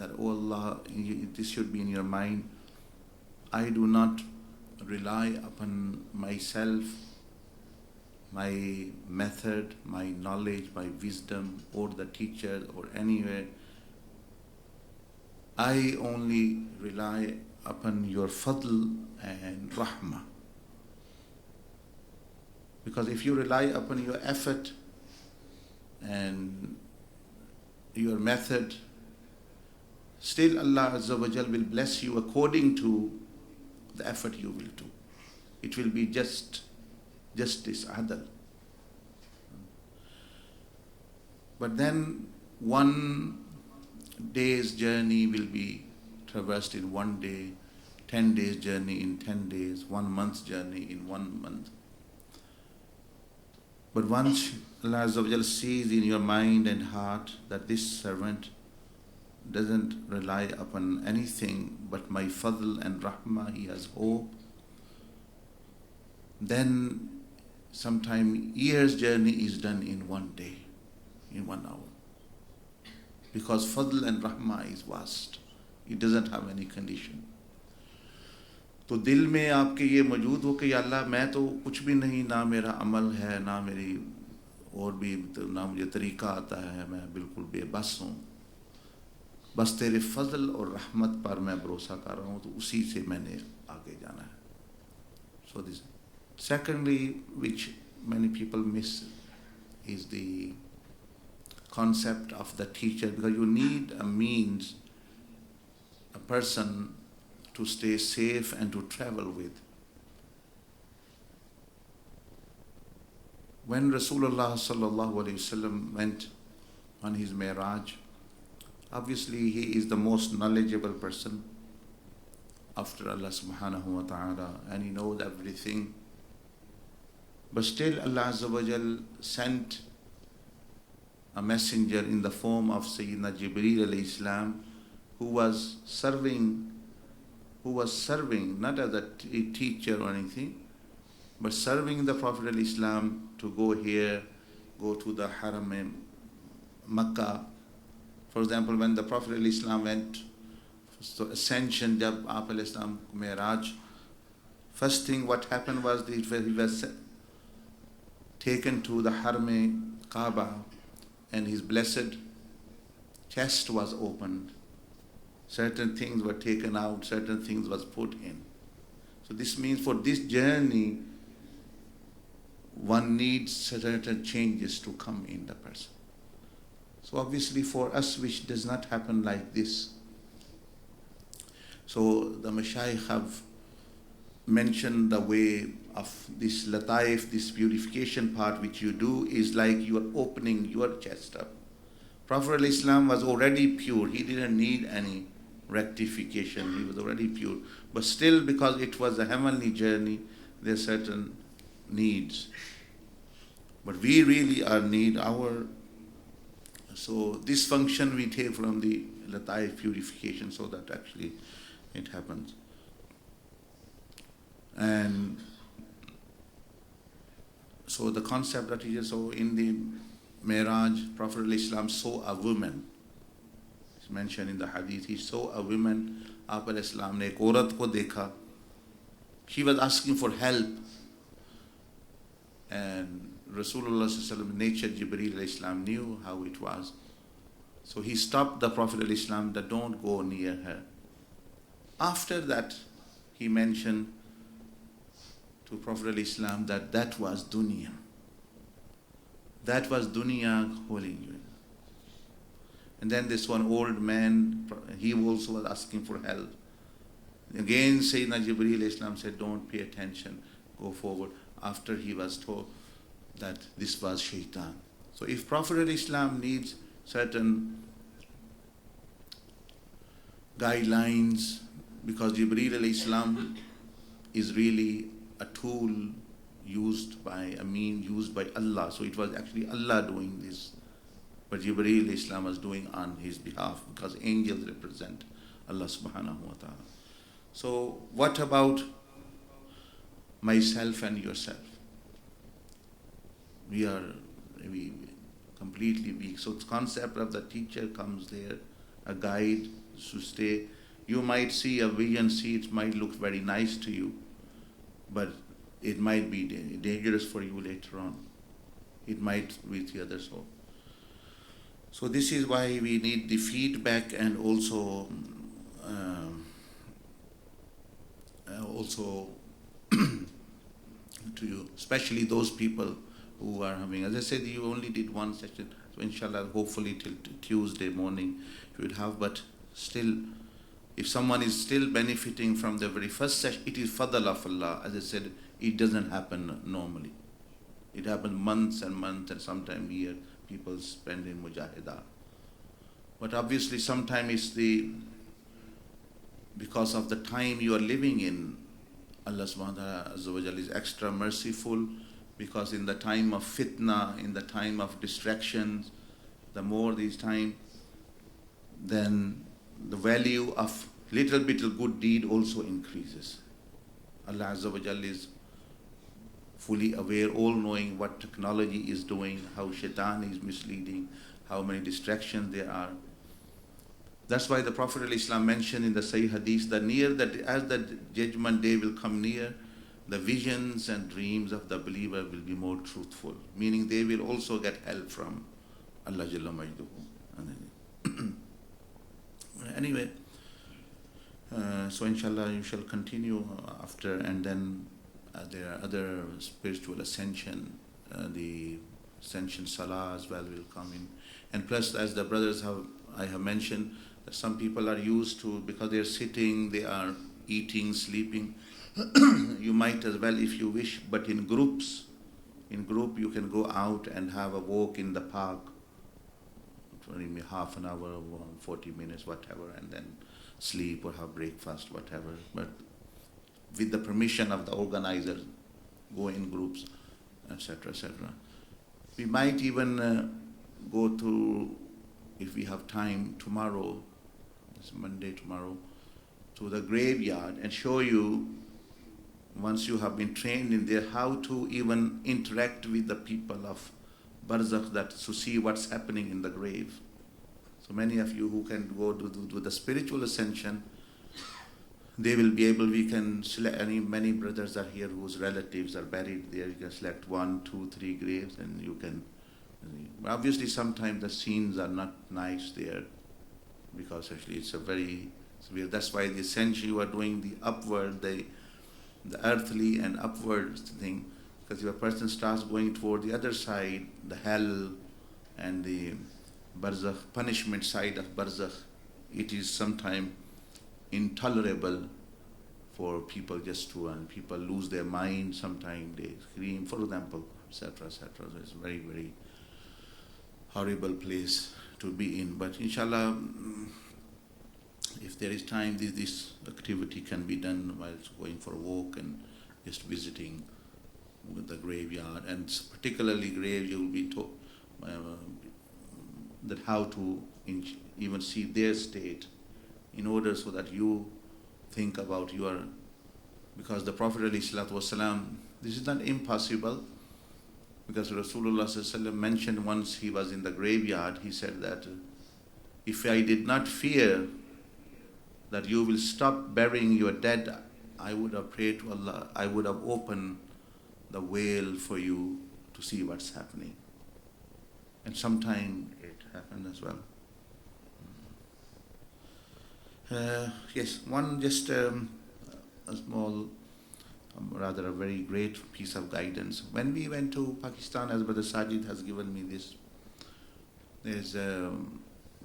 that, oh Allah, this should be in your mind. I do not rely upon myself, my method, my knowledge, my wisdom, or the teacher, or anywhere. I only rely upon your fadl and rahmah. Because if you rely upon your effort and your method, still Allah Azza wa Jal will bless you according to the effort you will do. It will be justice, adl. But then 1 day's journey will be traversed in 1 day, 10 days journey in 10 days, 1 month's journey in 1 month. But once Allah Azza wa Jal sees in your mind and heart that this servant doesn't rely upon anything but my fadl and rahmah, he has hope, then sometime year's journey is done in 1 day, in 1 hour. Because fadl and rahmah is vast. It doesn't have any condition. तो दिल में आपके ये मौजूद हो कि या अल्लाह मैं तो कुछ भी नहीं, ना मेरा अमल है, ना मेरी और भी, ना मुझे तरीका आता है, मैं बिल्कुल बेबस हूँ, बस तेरे फजल और रहमत पर मैं भरोसा कर रहा हूँ, तो उसी से मैंने आगे जाना है. So this secondly, which many people miss, is the concept of the teacher, because you need a means, a person to stay safe and to travel with. When Rasulullah sallallahu alaihi wasallam went on his Mi'raj, obviously he is the most knowledgeable person after Allah subhanahu wa ta'ala, and he knows everything. But still Allah Azza wa Jal sent a messenger in the form of Sayyidina Jibreel alayhi salam, who was serving, not as a teacher or anything, but serving the Prophet alayhi salam to go here, go to the Haram Makkah. For example, when the Prophet alayhi salam went to ascension, jab aap alayhi salam Mi'raj, first thing what happened was he was taken to the Haram Kaaba, and his blessed chest was opened. Certain things were taken out, certain things was put in. So this means for this journey, one needs certain changes to come in the person. So obviously for us, which does not happen like this. So the Mashayikh have mentioned the way of this lataif, this purification part which you do is like you are opening your chest up. Prophet ﷺ was already pure. He didn't need any rectification. He was already pure. But still, because it was a heavenly journey, there are certain needs. But we really need our... So this function we take from the lataif purification, so that actually it happens. And so the concept that he just saw in the Mi'raj, Prophet ﷺ saw a woman. It's mentioned in the hadith. He saw a woman. Aap ﷺ ne ek aurat ko dekha. She was asking for help. And Rasulullah ﷺ, nature Jibreel ﷺ knew how it was. So he stopped the Prophet ﷺ that don't go near her. After that, he mentioned to Prophet ﷺ that was dunya. That was dunya calling you. And then this one old man, he also was asking for help. Again, Sayyidina Jibreel ﷺ said, don't pay attention, go forward. After he was told that this was shaitan. So if Prophet ﷺ needs certain guidelines, because Jibreel ﷺ is really a tool used by Allah. So it was actually Allah doing this. But Jibreel ﷺ was doing on his behalf, because angels represent Allah subhanahu wa ta'ala. So what about myself and yourself? We completely weak. So the concept of the teacher comes there, a guide, to stay. You might see a vision, it might look very nice to you, but it might be dangerous for you later on. It might with the others. So this is why we need the feedback, and also to you, especially those people who are having, as I said, you only did one session, so inshallah, hopefully till Tuesday morning you would have, but still, if someone is still benefiting from the very first session, it is fadl of Allah. As I said, it doesn't happen normally. It happens months and months, and sometimes year people spend in mujahidah. But obviously sometimes it's because of the time you are living in, Allah subhanahu wa ta'ala is extra merciful, because in the time of fitna, in the time of distractions, the more these time, then the value of little bit of good deed also increases. Allah Azza wa Jalla is fully aware, all-knowing what technology is doing, how shaitan is misleading, how many distractions there are. That's why the Prophet ﷺ mentioned in the Sahih Hadith that as the judgment day will come near, the visions and dreams of the believer will be more truthful, meaning they will also get help from Allah Jalla Majduhu. Anyway, so inshallah you shall continue after, and then there are other spiritual ascension, the ascension salah as well will come in, and plus, as the brothers I have mentioned, that some people are used to, because they are sitting, they are eating, sleeping. You might as well, if you wish, but in group you can go out and have a walk in the park for maybe half an hour, 40 minutes, whatever, and then sleep or have breakfast, whatever. But with the permission of the organizer, go in groups, etc., etc. We might even go to, if we have time tomorrow, it's Monday tomorrow, to the graveyard and show you, once you have been trained in there, how to even interact with the people of Barzakh, that to see what's happening in the grave. So many of you who can go to the spiritual ascension, they will be able, we can select, many brothers are here whose relatives are buried there. You can select 1, 2, 3 graves, and you can, obviously sometimes the scenes are not nice there, because actually it's a very severe, that's why the ascension you are doing the upward, the earthly and upward thing, because if a person starts going toward the other side, the hell and the barzakh, punishment side of barzakh, it is sometimes intolerable for people just to, and people lose their mind, sometimes they scream, for example, etc., etc. So it's a very, very horrible place to be in. But inshallah, if there is time, this activity can be done while going for a walk and just visiting the graveyard, and particularly grave, you will be taught that how to even see their state, in order so that you think about your, because the Prophet ﷺ, this is not impossible, because Rasulullah ﷺ mentioned once he was in the graveyard, he said that if I did not fear that you will stop burying your dead, I would have prayed to Allah, I would have opened the veil for you to see what's happening. And sometimes it happened as well. Yes, one just a small, rather a very great piece of guidance. When we went to Pakistan, as Brother Sajid has given me this, there's a,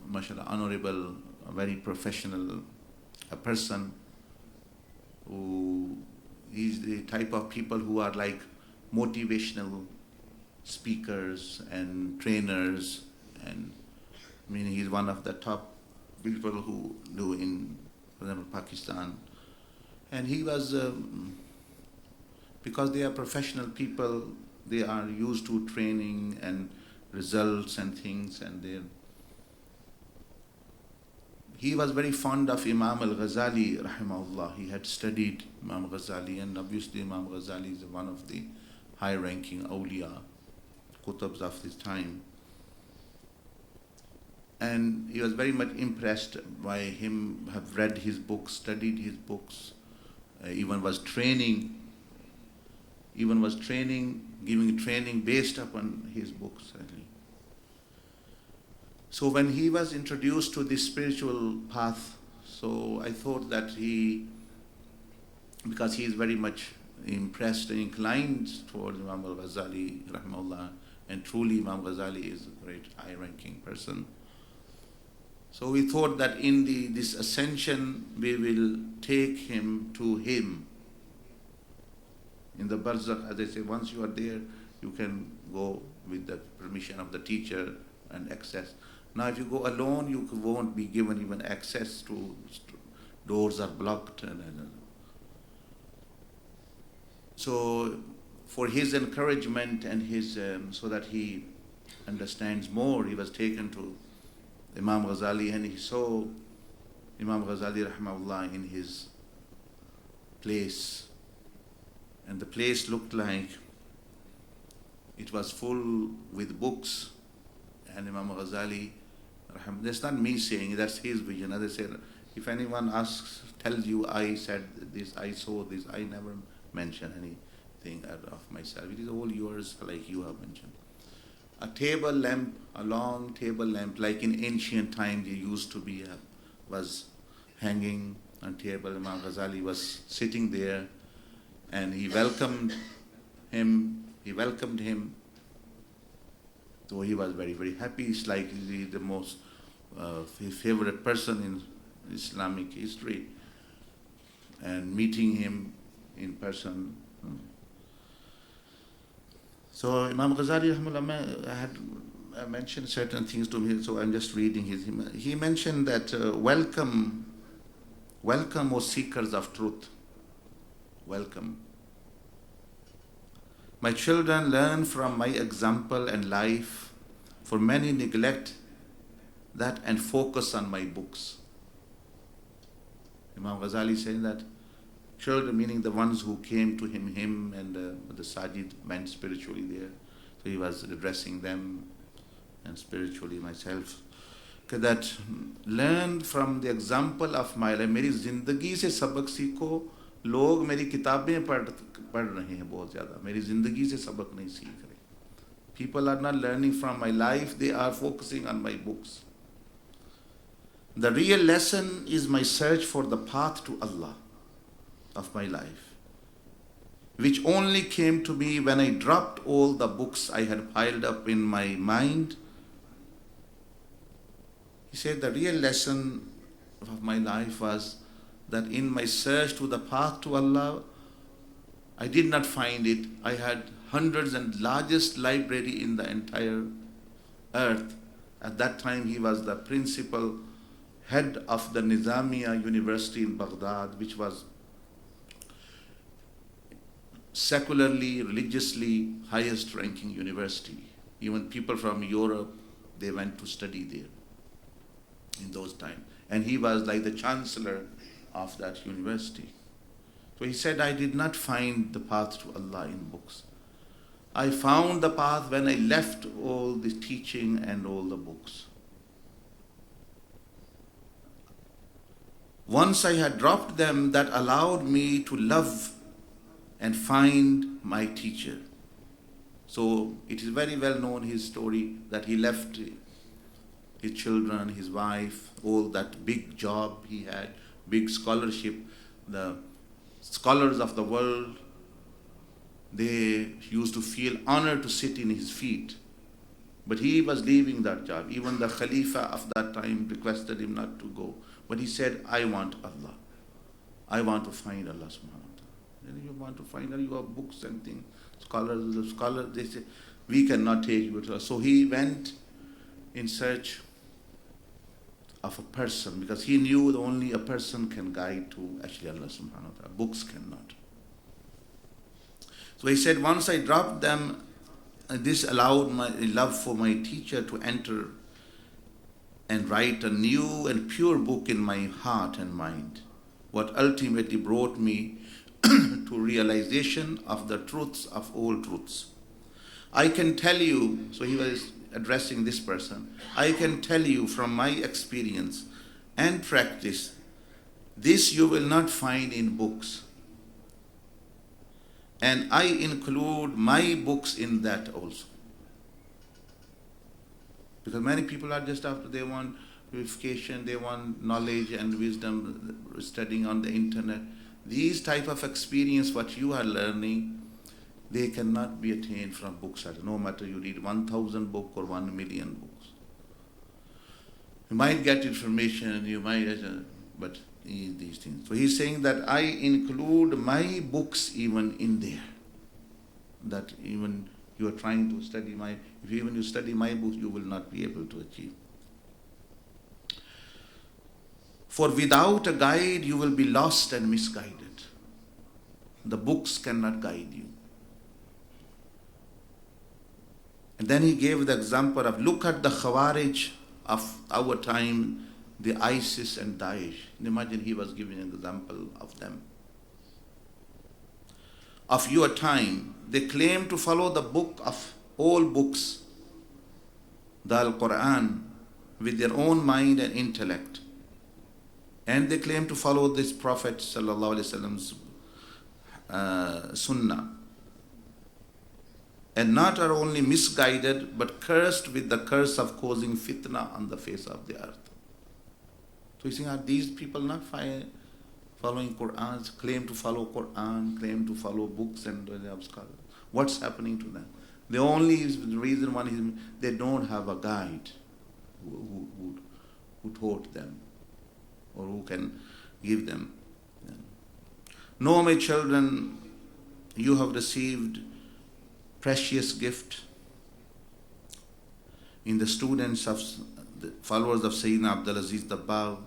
mashallah, honorable, a very professional, a person who is the type of people who are like motivational speakers and trainers, and I mean, he's one of the top people who do in, for example, Pakistan. And he was, because they are professional people, they are used to training and results and things, and he was very fond of Imam al-Ghazali, rahimahullah. He had studied Imam Ghazali, and obviously Imam Ghazali is one of the high-ranking awliya, kutubs of his time. And he was very much impressed by him, have read his books, studied his books, even was training, giving training based upon his books. So when he was introduced to this spiritual path, so I thought that because he is very much impressed and inclined towards Imam al-Ghazali, rahimahullah, and truly Imam Ghazali is a great high-ranking person. So we thought that in this ascension, we will take him to him. In the barzakh, as I say, once you are there, you can go with the permission of the teacher and access. Now if you go alone, you won't be given even access to, doors are blocked. So for his encouragement and his, so that he understands more, he was taken to Imam Ghazali, and he saw Imam Ghazali rahimahullah in his place, and the place looked like it was full with books. And Imam Ghazali, that's not me saying, that's his vision. As I said, if anyone asks, tells you I said this, I saw this, I never mention anything of myself. It is all yours, like you have mentioned. A table lamp, a long table lamp, like in ancient times it used to be, was hanging on table. Imam Ghazali was sitting there, and he welcomed him. So he was very, very happy. It's like the most his favorite person in Islamic history, and meeting him in person. So Imam Ghazali rahimahullah had mentioned certain things to me, so I'm just reading he mentioned that welcome, O seekers of truth, welcome. My children, learn from my example and life, for many neglect that and focus on my books. Imam Ghazali saying that children, meaning the ones who came to him and the Sajid meant spiritually there. So he was addressing them, and spiritually myself. That learn from the example of my life. मेरी जिंदगी से सबक सीखो. लोग मेरी किताबें पढ़ रहे हैं बहुत ज़्यादा, मेरी ज़िंदगी से सबक नहीं सीख रहे. People are not learning from my life, they are focusing on my books. The real lesson is my search for the path to Allah of my life, which only came to me when I dropped all the books I had piled up in my mind. He said the real lesson of my life was that in my search to the path to Allah, I did not find it. I had hundreds and largest library in the entire earth. At that time, he was the principal head of the Nizamiya University in Baghdad, which was secularly, religiously highest ranking university. Even people from Europe, they went to study there in those times. And he was like the chancellor of that university. So he said, I did not find the path to Allah in books. I found the path when I left all the teaching and all the books. Once I had dropped them, that allowed me to love and find my teacher. So it is very well known, his story, that he left his children, his wife, all that big job he had, big scholarship. The scholars of the world, they used to feel honored to sit in his feet. But he was leaving that job. Even the Khalifa of that time requested him not to go. But he said, I want Allah. I want to find Allah subhanahu wa ta'ala. Then you want to find Allah, you have books and things. Scholars, they say, we cannot take you to Allah. So he went in search of a person, because he knew that only a person can guide to actually Allah subhanahu wa ta'ala. Books cannot. So he said, once I dropped them, this allowed my love for my teacher to enter and write a new and pure book in my heart and mind, what ultimately brought me to realization of the truths of all truths. I can tell you, so he was addressing this person, I can tell you from my experience and practice, this you will not find in books. And I include my books in that also. Because many people are just after, they want purification, they want knowledge and wisdom, studying on the internet. These type of experience, what you are learning, they cannot be attained from books. No matter you read 1,000 books or 1,000,000 books. You might get information, you might, but these things. So he's saying that I include my books even in there. That even you are trying to study if even you study my books, you will not be able to achieve. For without a guide, you will be lost and misguided. The books cannot guide you. And then he gave the example of, look at the Khawarij of our time, the ISIS and Daesh. Imagine he was giving an example of them. Of your time, they claim to follow the book of all books, the Al-Quran, with their own mind and intellect. And they claim to follow this Prophet sallallahu alaihi wasallam's sunnah. And not are only misguided, but cursed with the curse of causing fitna on the face of the earth. So you see, are these people not following Qur'an, claim to follow Qur'an, claim to follow books and scholars? What's happening to them? The only reason one is they don't have a guide who taught them or who can give them. No, my children, you have received precious gift in the students of the followers of Sayyidina Abdul Aziz Dabbagh,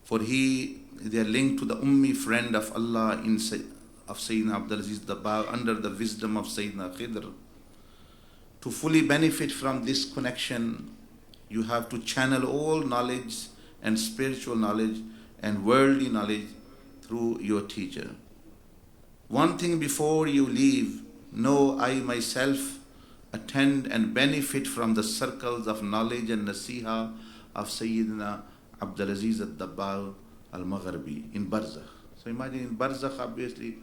for they are linked to the Ummi friend of Allah of Sayyidina Abdul Aziz Dabbagh under the wisdom of Sayyidina Khidr. To fully benefit from this connection, you have to channel all knowledge and spiritual knowledge and worldly knowledge through your teacher. One thing before you leave, know I myself attend and benefit from the circles of knowledge and nasiha of Sayyidina Abdul Aziz al-Dabbagh al-Maghribi in Barzakh. So imagine in Barzakh, obviously,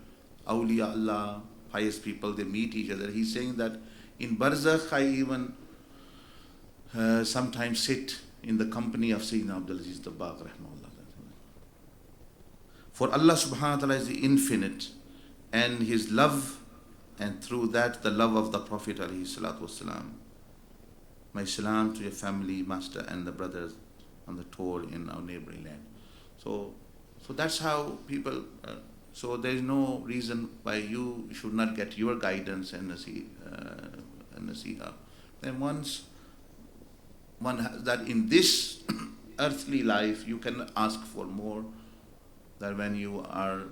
awliya Allah, pious people, they meet each other. He's saying that in Barzakh, I even sometimes sit in the company of Sayyidina Abdul Aziz Dabbagh rahmahullah. For Allah subhanahu wa ta'ala is the infinite, and His love, and through that the love of the Prophet alayhi salatu wasalam. My salam to your family, master, and the brothers on the tour in our neighboring land. So that's how people, so there is no reason why you should not get your guidance and nasiha. Then once one has that in this earthly life, you can ask for more, that when you are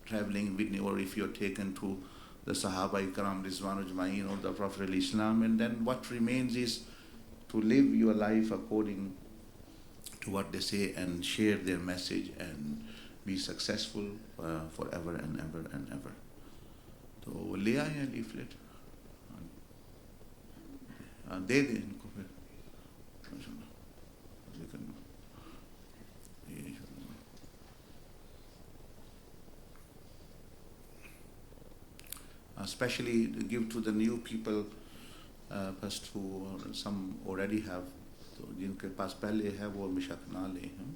traveling with, or if you're taken to the Sahaba Ikram Rizwan Ajma'in or the Prophet al-Islam, and then what remains is to live your life according to what they say and share their message and be successful forever and ever and ever. So, ले आए हैं leaflet. दे दें इनको फिर. Especially to give to the new people, first who some already have, तो जिनके पास पहले है वो मिशक ना ले हम.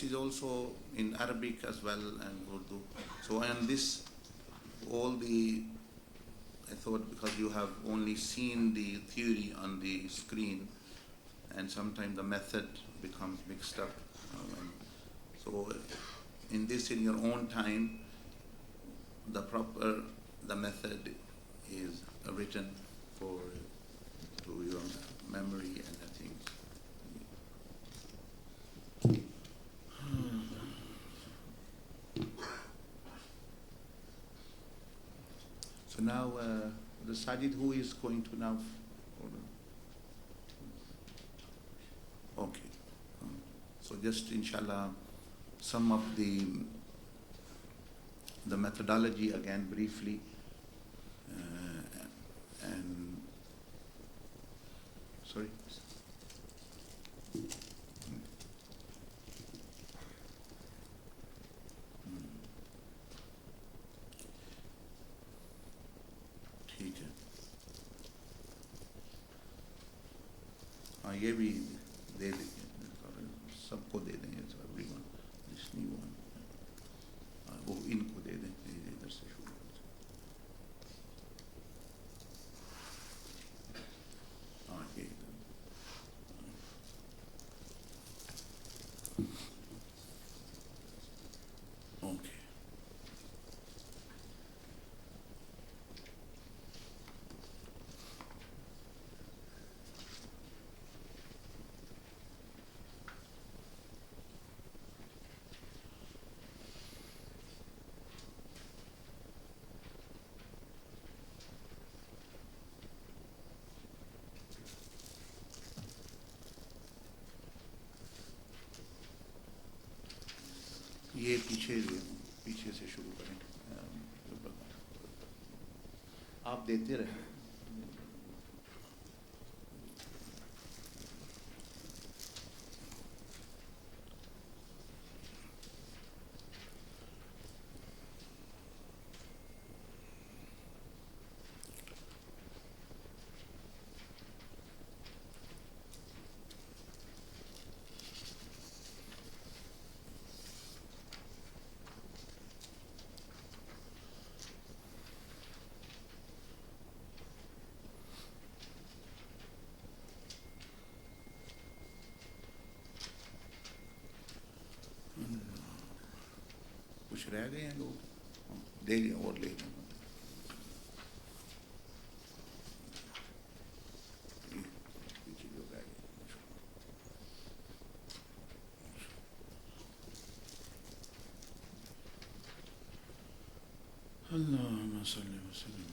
this is also in Arabic as well and Urdu. So on this, I thought because you have only seen the theory on the screen, and sometimes the method becomes mixed up. So in this, in your own time, the method is written to your memory and the things. So now, the Sajid, who is going to now? Okay. So just inshallah, sum up the methodology again briefly, and sorry. ठीक है. हाँ ये भी दे देंगे, सबको दे देंगे, everyone, this new one, वो इनको दे दें, इधर से शुरू करते हैं. हाँ ये ओके. ये पीछे से शुरू करें. आप देते रहे. कुछ रह गए हैं लोग, दे लें और ले लें. पीछे जो रह गए. अल्लाहुम्मा सल्ली व सल्लिम.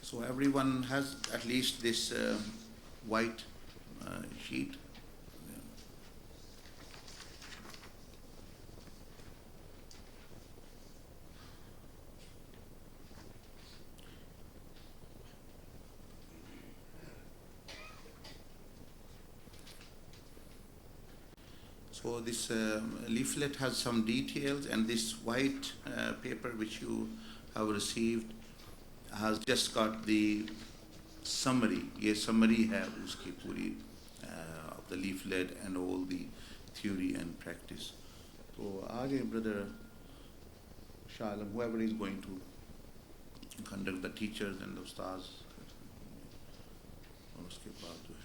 So everyone has at least this white sheet. So this leaflet has some details, and this white paper which you have received has just got the summary. ये summary है उसकी पूरी of the leaflet and all the theory and practice. So आगे brother Shah Alam, whoever is going to conduct, the teachers and the ustads, और उसके बाद जो है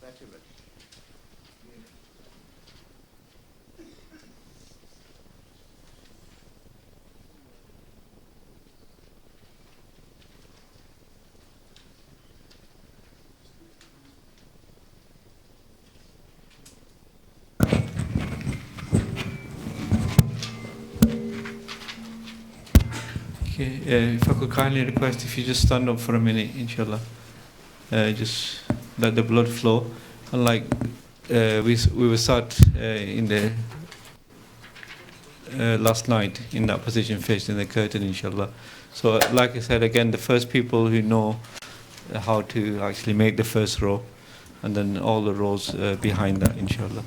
बैठे बैठे. Okay, if I could kindly request if you just stand up for a minute, inshallah. Just let the blood flow. And like we will start in the last night in that position facing the curtain, inshallah. So like I said again, the first people who know how to actually make the first row, and then all the rows behind that, inshallah.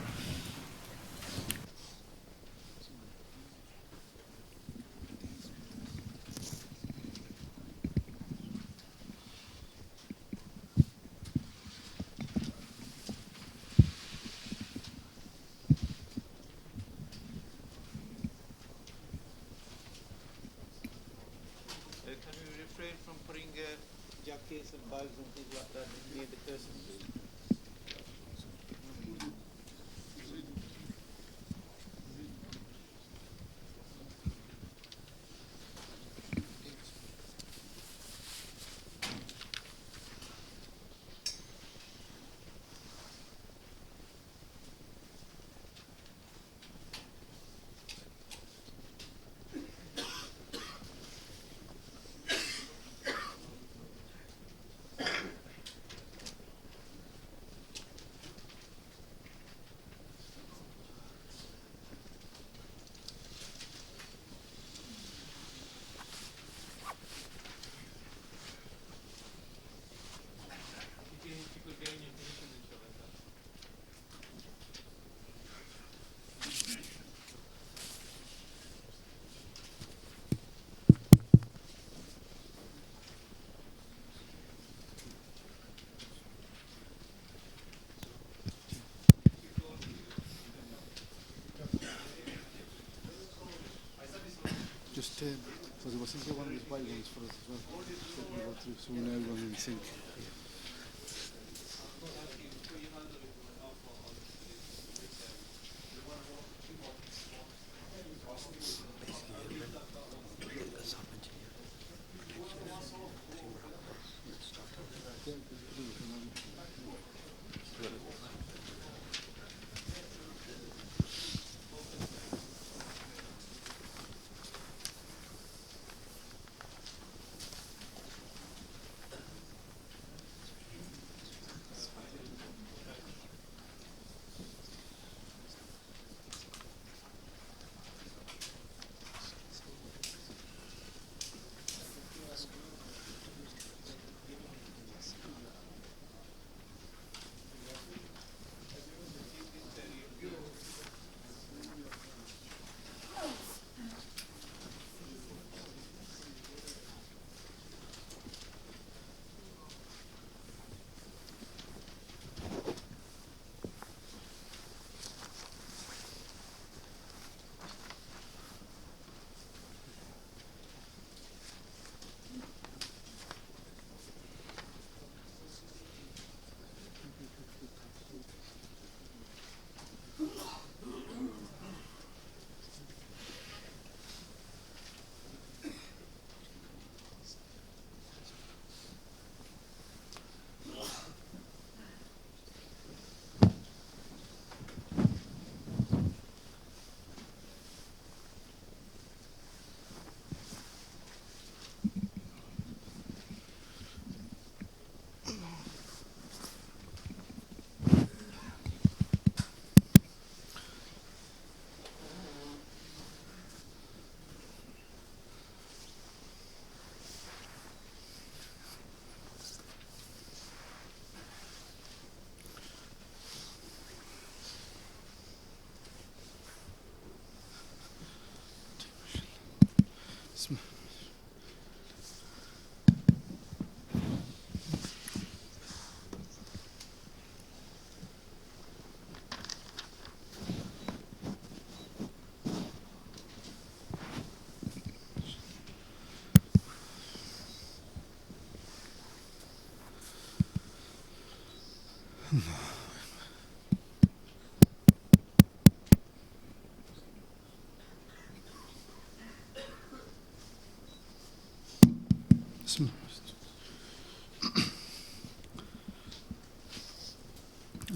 Can you refrain from putting jackets and bags and things like that near the person? Just so there was one of these white ones for us as well. So we go through, so we know everyone in sync.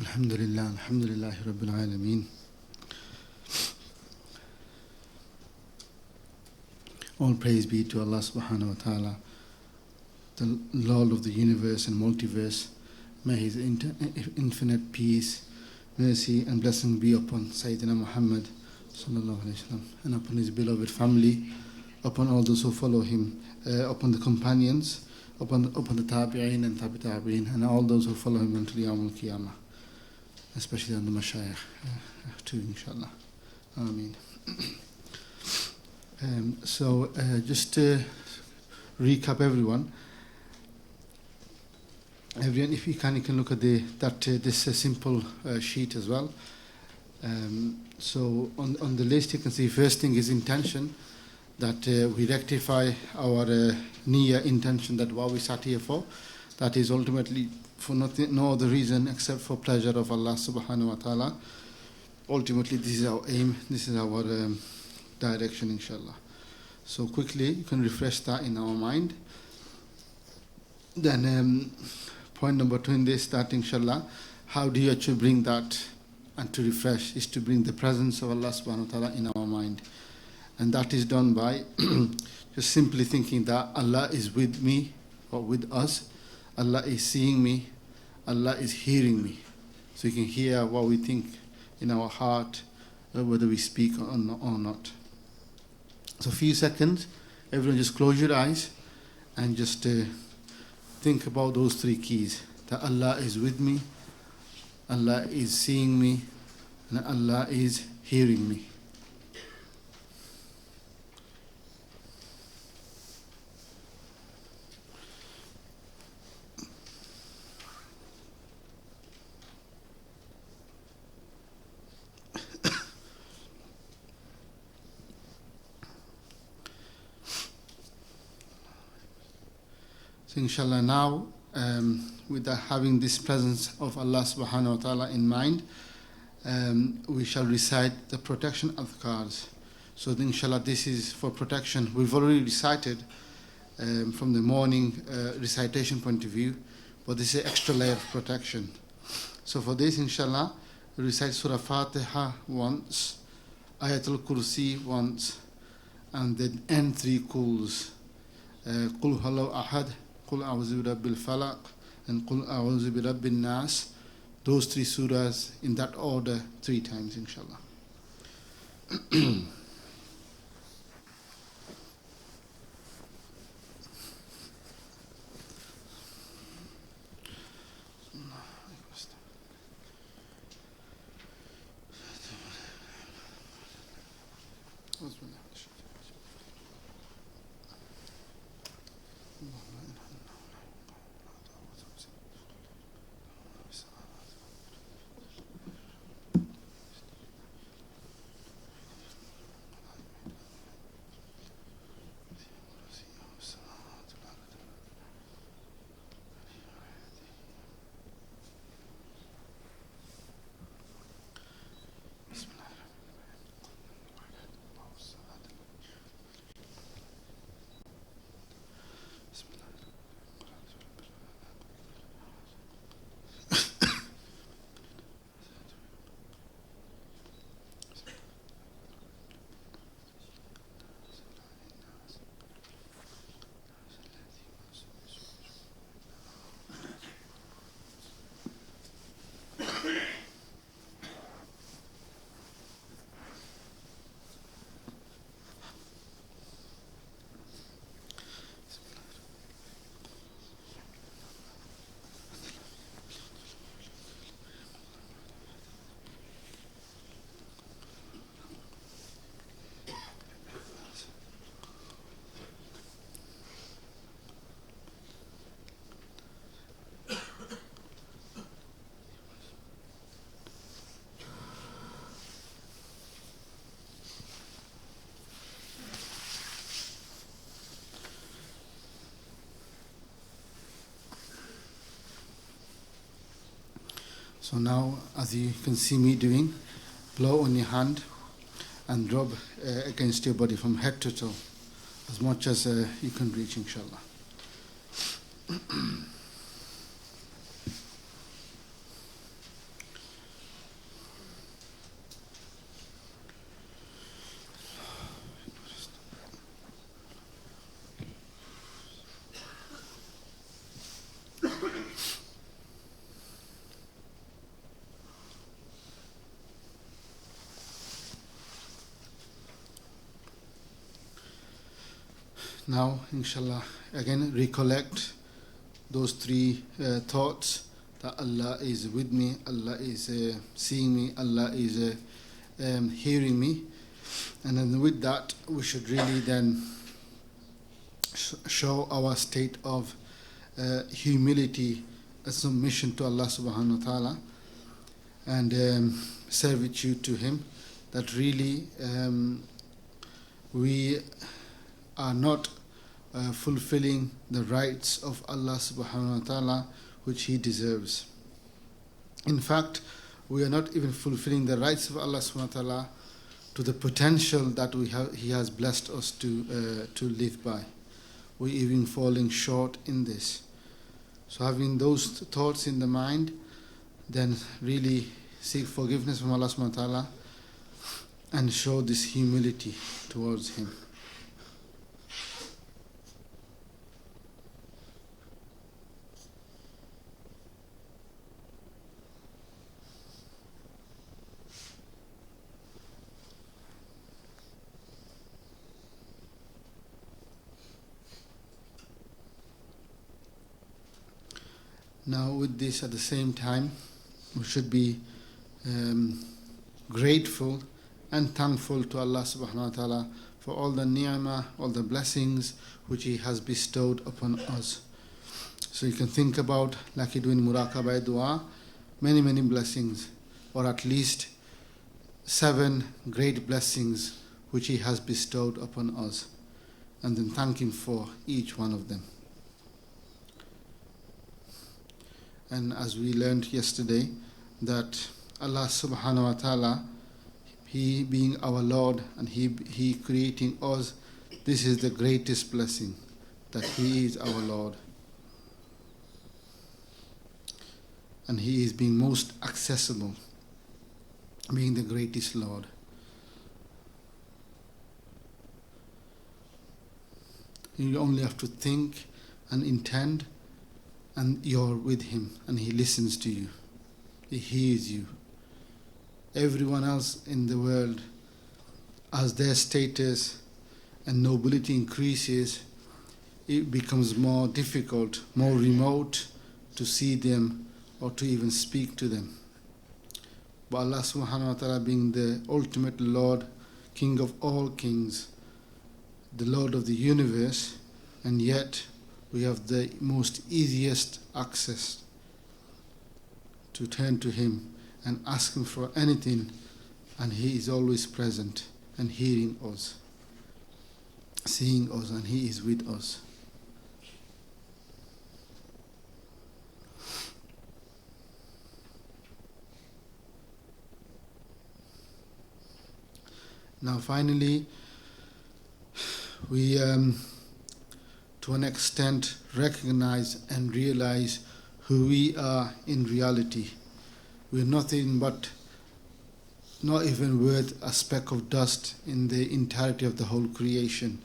Alhamdulillah, Rabbil Alameen. All praise be to Allah subhanahu wa ta'ala, the Lord of the universe and multiverse. May His infinite peace, mercy and blessing be upon Sayyidina Muhammad sallallahu alayhi wa sallam, and upon his beloved family, upon all those who follow him, upon the companions, upon the tabi'in and tabi'in, and all those who follow him until Yawm al-Qiyamah, especially on the mashayikh too, inshallah. Ameen. Just to recap everyone, if you can look at this simple sheet as well. So on the list you can see first thing is intention. that we rectify our niyyah intention, that what we sat here for, that is ultimately for nothing, no other reason except for pleasure of Allah subhanahu wa ta'ala. Ultimately, this is our aim, this is our direction, inshallah. So quickly, you can refresh that in our mind. Then point number 2 in this, that inshallah, how do you actually bring that and to refresh, is to bring the presence of Allah subhanahu wa ta'ala in our mind. And that is done by just simply thinking that Allah is with me or with us, Allah is seeing me, Allah is hearing me. So you can hear what we think in our heart, whether we speak or not. So a few seconds, everyone just close your eyes and just think about those 3 keys. That Allah is with me, Allah is seeing me, and Allah is hearing me. So inshallah now, with having this presence of Allah subhanahu wa ta'ala in mind, we shall recite the protection adhkars. So inshallah this is for protection. We've already recited from the morning recitation point of view, but this is an extra layer of protection. So for this inshallah, we recite Surah Fatiha once, Ayatul Kursi once, and then end 3 Quls. Qul Huwallahu Ahad, Qul A'udhu bi Rabbil Falaq, and Qul A'udhu bi Rabbin Nas. Those 3 surahs in that order 3 times, inshallah. So now, as you can see me doing, blow on your hand and rub against your body from head to toe, as much as you can reach, inshallah. Now, inshallah, again recollect those 3 thoughts, that Allah is with me, Allah is seeing me, Allah is hearing me. And then with that, we should really then show our state of humility, a submission to Allah subhanahu wa ta'ala, and servitude to Him, that really we are not fulfilling the rights of Allah subhanahu wa ta'ala which He deserves. In fact, we are not even fulfilling the rights of Allah subhanahu wa ta'ala to the potential that He has blessed us to live by. We're even falling short in this. So having those thoughts in the mind, then really seek forgiveness from Allah subhanahu wa ta'ala and show this humility towards Him. Now with this at the same time, we should be grateful and thankful to Allah subhanahu wa ta'ala for all the ni'mah, all the blessings which He has bestowed upon us. So you can think about, like you do in muraqabah dua, many blessings, or at least 7 great blessings which He has bestowed upon us, and then thank Him for each one of them. And as we learned yesterday, that Allah subhanahu wa ta'ala, He being our Lord and He creating us, this is the greatest blessing, that He is our Lord. And He is being most accessible, being the greatest Lord. You only have to think and intend, and you're with Him, and He listens to you. He hears you. Everyone else in the world, as their status and nobility increases, it becomes more difficult, more remote to see them or to even speak to them. But Allah subhanahu wa ta'ala being the ultimate Lord, King of all kings, the Lord of the universe, and yet we have the most easiest access to turn to Him and ask Him for anything, and He is always present and hearing us, seeing us, and He is with us. Now finally, we to an extent recognize and realize who we are in reality. We're nothing but, not even worth a speck of dust in the entirety of the whole creation,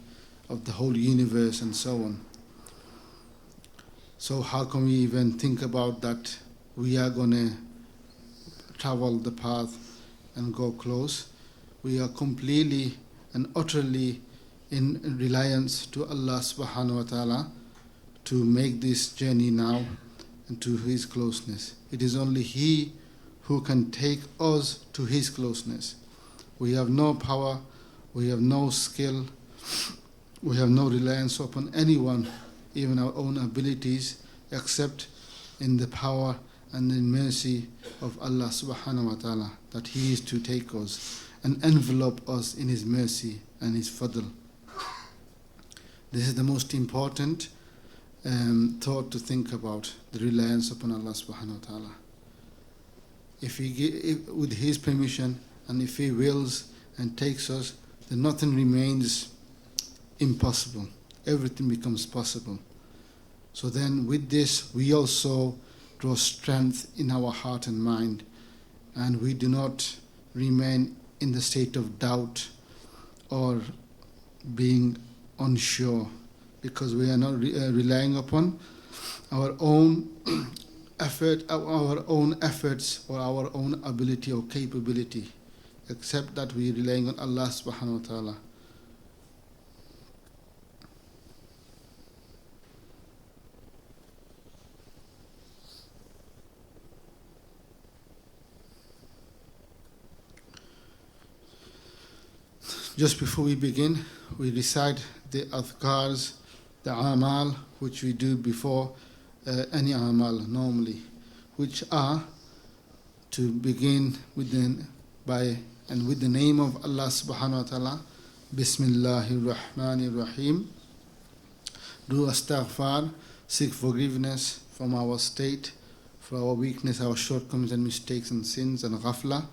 of the whole universe, and so on. So how can we even think about that we are going to travel the path and go close? We are completely and utterly in reliance to Allah subhanahu wa ta'ala to make this journey now and to His closeness. It is only He who can take us to His closeness. We have no power, we have no skill, we have no reliance upon anyone, even our own abilities, except in the power and the mercy of Allah subhanahu wa ta'ala, that He is to take us and envelope us in His mercy and His fadl. This is the most important thought to think about, the reliance upon Allah subhanahu wa ta'ala. If with His permission, and if He wills and takes us, then nothing remains impossible. Everything becomes possible. So then with this, we also draw strength in our heart and mind, and we do not remain in the state of doubt or being unsure, because we are not relying upon our own effort, our own efforts, or our own ability or capability, except that we are relying on Allah subhanahu wa ta'ala. Just before we begin, we recite the adhkars, the amal, which we do before any amal normally, which are to begin with the name of Allah subhanahu wa ta'ala, Bismillahir Rahmanir Rahim. Do astaghfar, seek forgiveness from our state, for our weakness, our shortcomings and mistakes and sins and ghafla.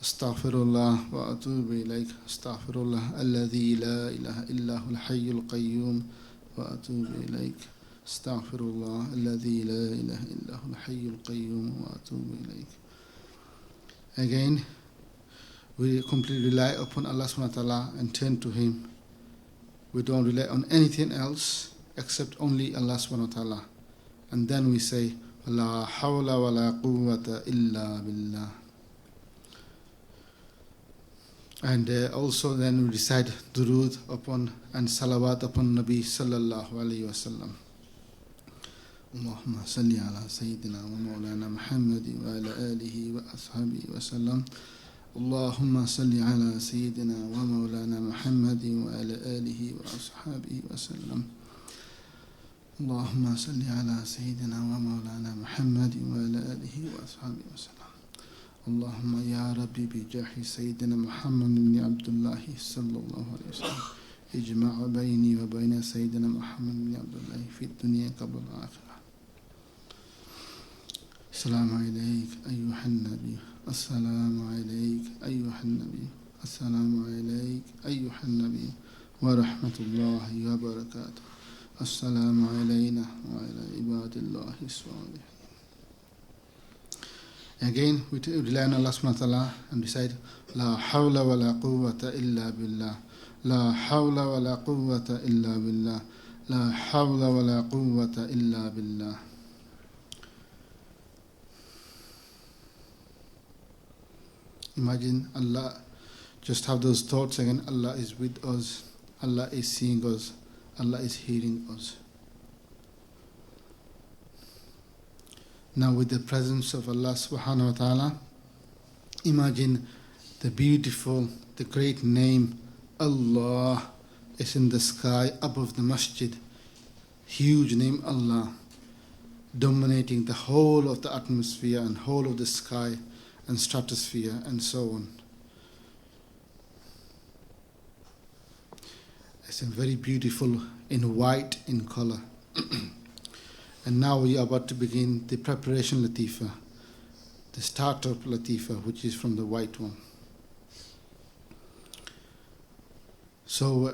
Astaghfirullah wa atubu ilayk. Astaghfirullah alladhi la ilaha illa hul hayyul qayyum wa atubu ilayk. Astaghfirullah alladhi la ilaha illa hul hayyul qayyum wa atubu ilayk. Again, we completely rely upon Allah subhanahu wa ta'ala and turn to Him. We don't rely on anything else except only Allah subhanahu wa ta'ala. And then we say, La hawla wa la quwwata illa billah. And also then we recite durood upon and salawat upon Nabi sallallahu alayhi wa sallam. Allahumma salli ala Sayyidina wa Mawlana Muhammad wa ala alihi wa ashabihi wa sallam. اللهم صل على سيدنا ومولانا محمد وعلى آله وأصحابه وسلم. اللهم صل على سيدنا ومولانا محمد وعلى آله وأصحابه وسلم. اللهم يا ربي بجاه سيدنا محمد بن عبد الله صلى الله عليه وسلم اجمع بيني وبين سيدنا محمد بن عبد الله في الدنيا قبل الآخرة. السلام عليك أيها النبي. السلام عليك أيها النبي. السلام عليك أيها النبي ورحمة الله وبركاته. السلام علينا وعلى عباد الله الصالحين. Again, we rely on Allah subhanahu wa ta'ala and recite La hawla wa la quwwata illa billah. La hawla wa la quwwata illa billah. La hawla wa la quwwata illa billah. Imagine Allah, just have those thoughts again. Allah is with us, Allah is seeing us, Allah is hearing us. Now with the presence of Allah subhanahu wa ta'ala, imagine the beautiful, the great name Allah is in the sky above the masjid. Huge name Allah, dominating the whole of the atmosphere and whole of the sky and stratosphere and so on. It's very beautiful in white in color. And now we are about to begin the preparation latifa, the startup latifa, which is from the white one. So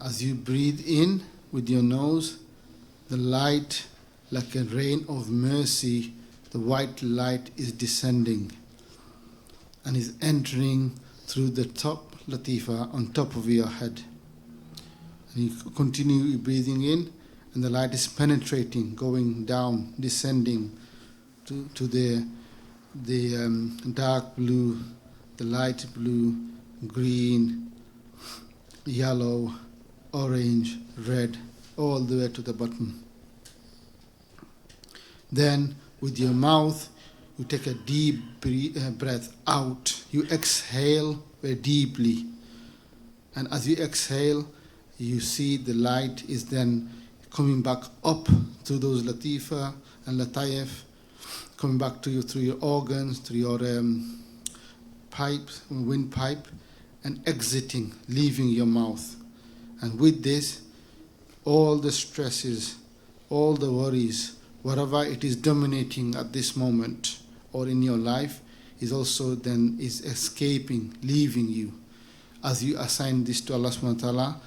as you breathe in with your nose, the light, like a rain of mercy, the white light is descending and is entering through the top latifa on top of your head. And you continue breathing in, and the light is penetrating, going down, descending to the dark blue, the light blue, green, yellow, orange, red, all the way to the bottom. Then with your mouth, you take a deep breath out. You exhale very deeply. And as you exhale, you see the light is then coming back up through those latifa and lataif, coming back to you through your organs, through your pipe, windpipe, and exiting, leaving your mouth. And with this, all the stresses, all the worries, whatever it is dominating at this moment or in your life, is also then is escaping, leaving you, as you assign this to Allah subhanahu wa ta'ala,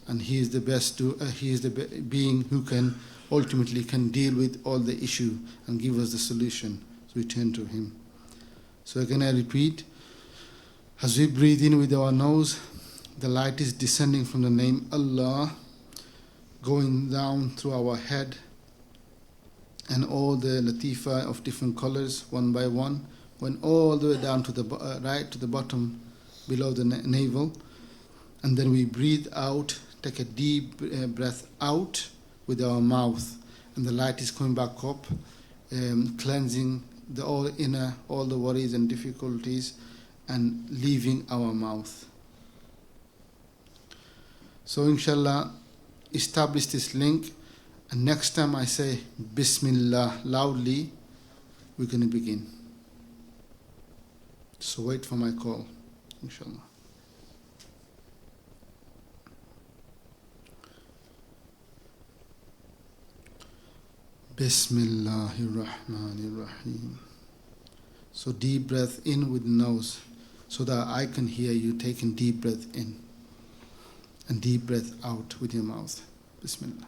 and He is the best He is the being who can ultimately can deal with all the issue and give us the solution. So we turn to Him. So again I repeat, as we breathe in with our nose, the light is descending from the name Allah, going down through our head, and all the latifa of different colors, one by one, went all the way down to the right to the bottom, below the navel. And then we breathe out, take a deep breath out with our mouth, and the light is coming back up, cleansing all the worries and difficulties, and leaving our mouth. So inshallah, establish this link, and next time I say Bismillah loudly, we're going to begin. So wait for my call, inshallah. Bismillahirrahmanirrahim. So deep breath in with nose so that I can hear you taking deep breath in and deep breath out with your mouth. Bismillah.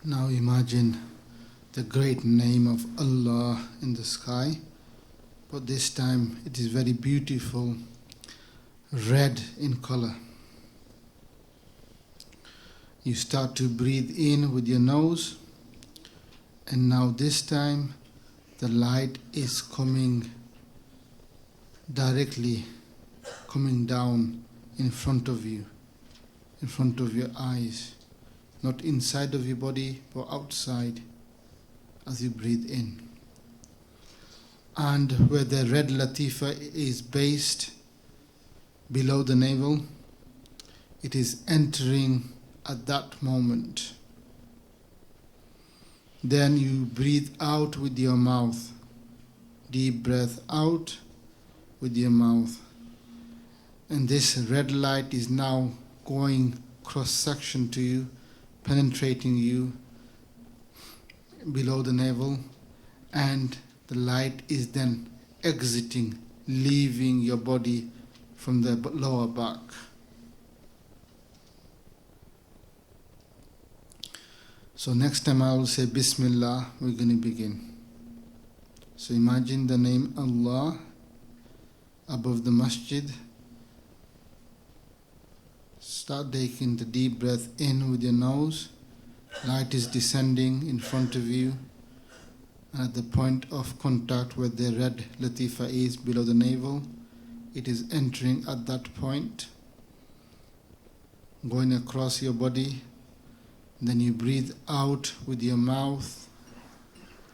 Now imagine the great name of Allah in the sky, but this time it is very beautiful, red in color. You start to breathe in with your nose, and now this time the light is coming directly, coming down in front of you, in front of your eyes, not inside of your body but outside as you breathe in. And where the red latifa is based below the navel, it is entering at that moment. Then you breathe out with your mouth, deep breath out with your mouth, and this red light is now going cross-section to you, penetrating you below the navel, and the light is then exiting, leaving your body from the lower back. So next time I will say Bismillah, we're going to begin. So imagine the name Allah above the masjid. Start taking the deep breath in with your nose. Light is descending in front of you. And at the point of contact where the red latifa is below the navel, it is entering at that point, going across your body. Then you breathe out with your mouth,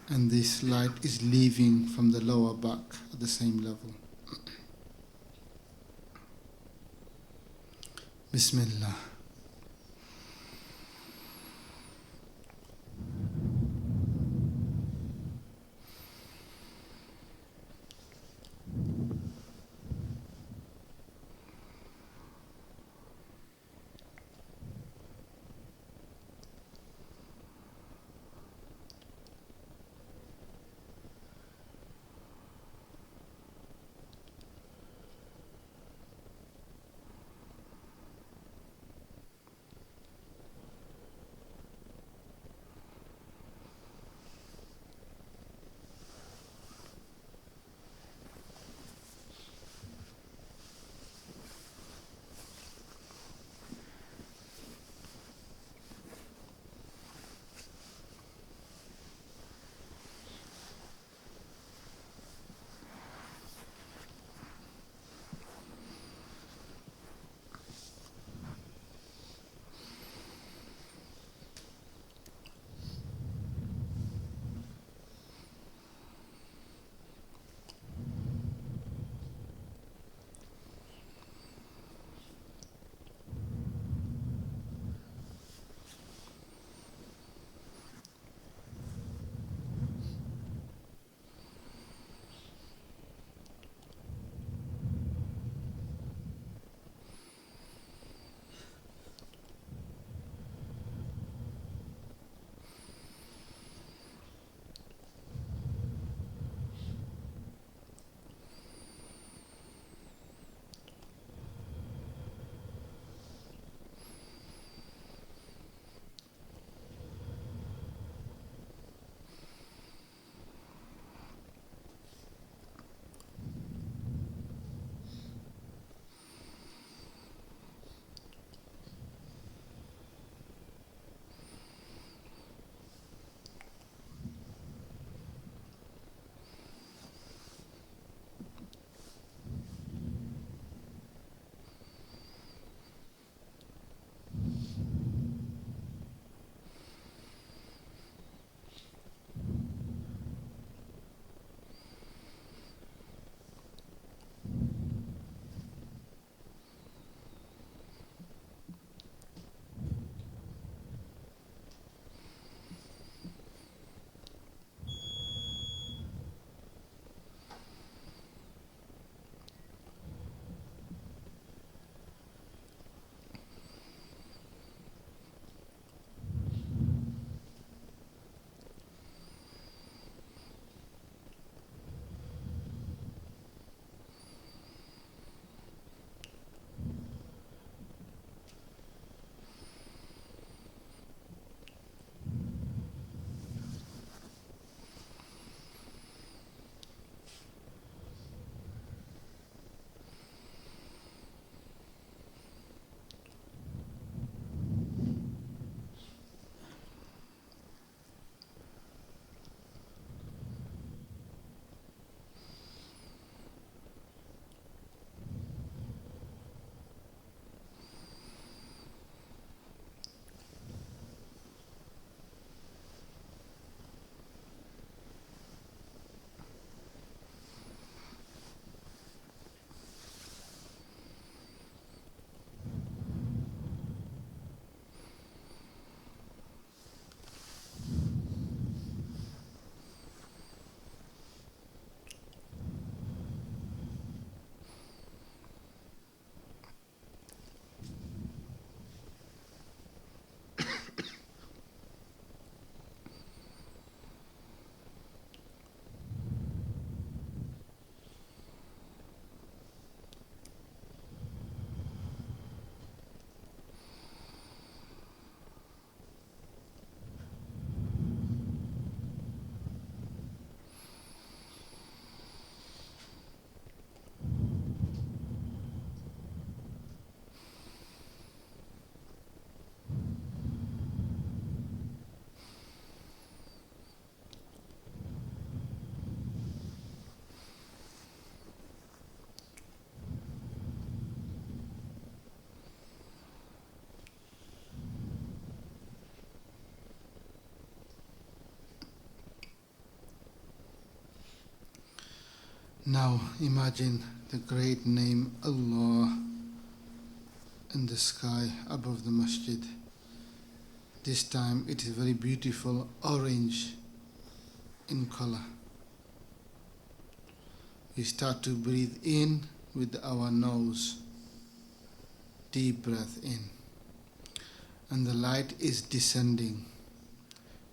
and this light is leaving from the lower back at the same level. Bismillah. Now imagine the great name Allah in the sky above the masjid. This time it is very beautiful orange in color. We start to breathe in with our nose, deep breath in, and the light is descending,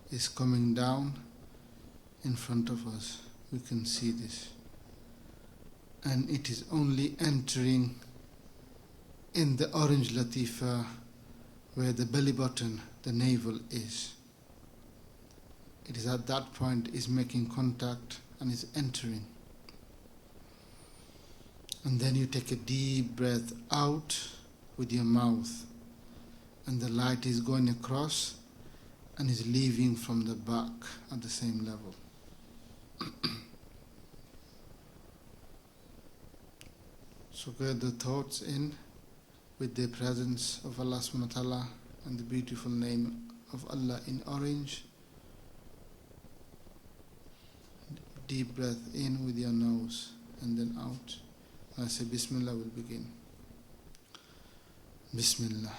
is coming down in front of us. We can see this, and it is only entering in the orange latifa where the belly button, the navel is. It is at that point is making contact and is entering. And then you take a deep breath out with your mouth, and the light is going across and is leaving from the back at the same level. So get the thoughts in with the presence of Allah subhanahu wa ta'ala and the beautiful name of Allah in orange. Deep breath in with your nose and then out. When I say Bismillah, we'll begin. Bismillah.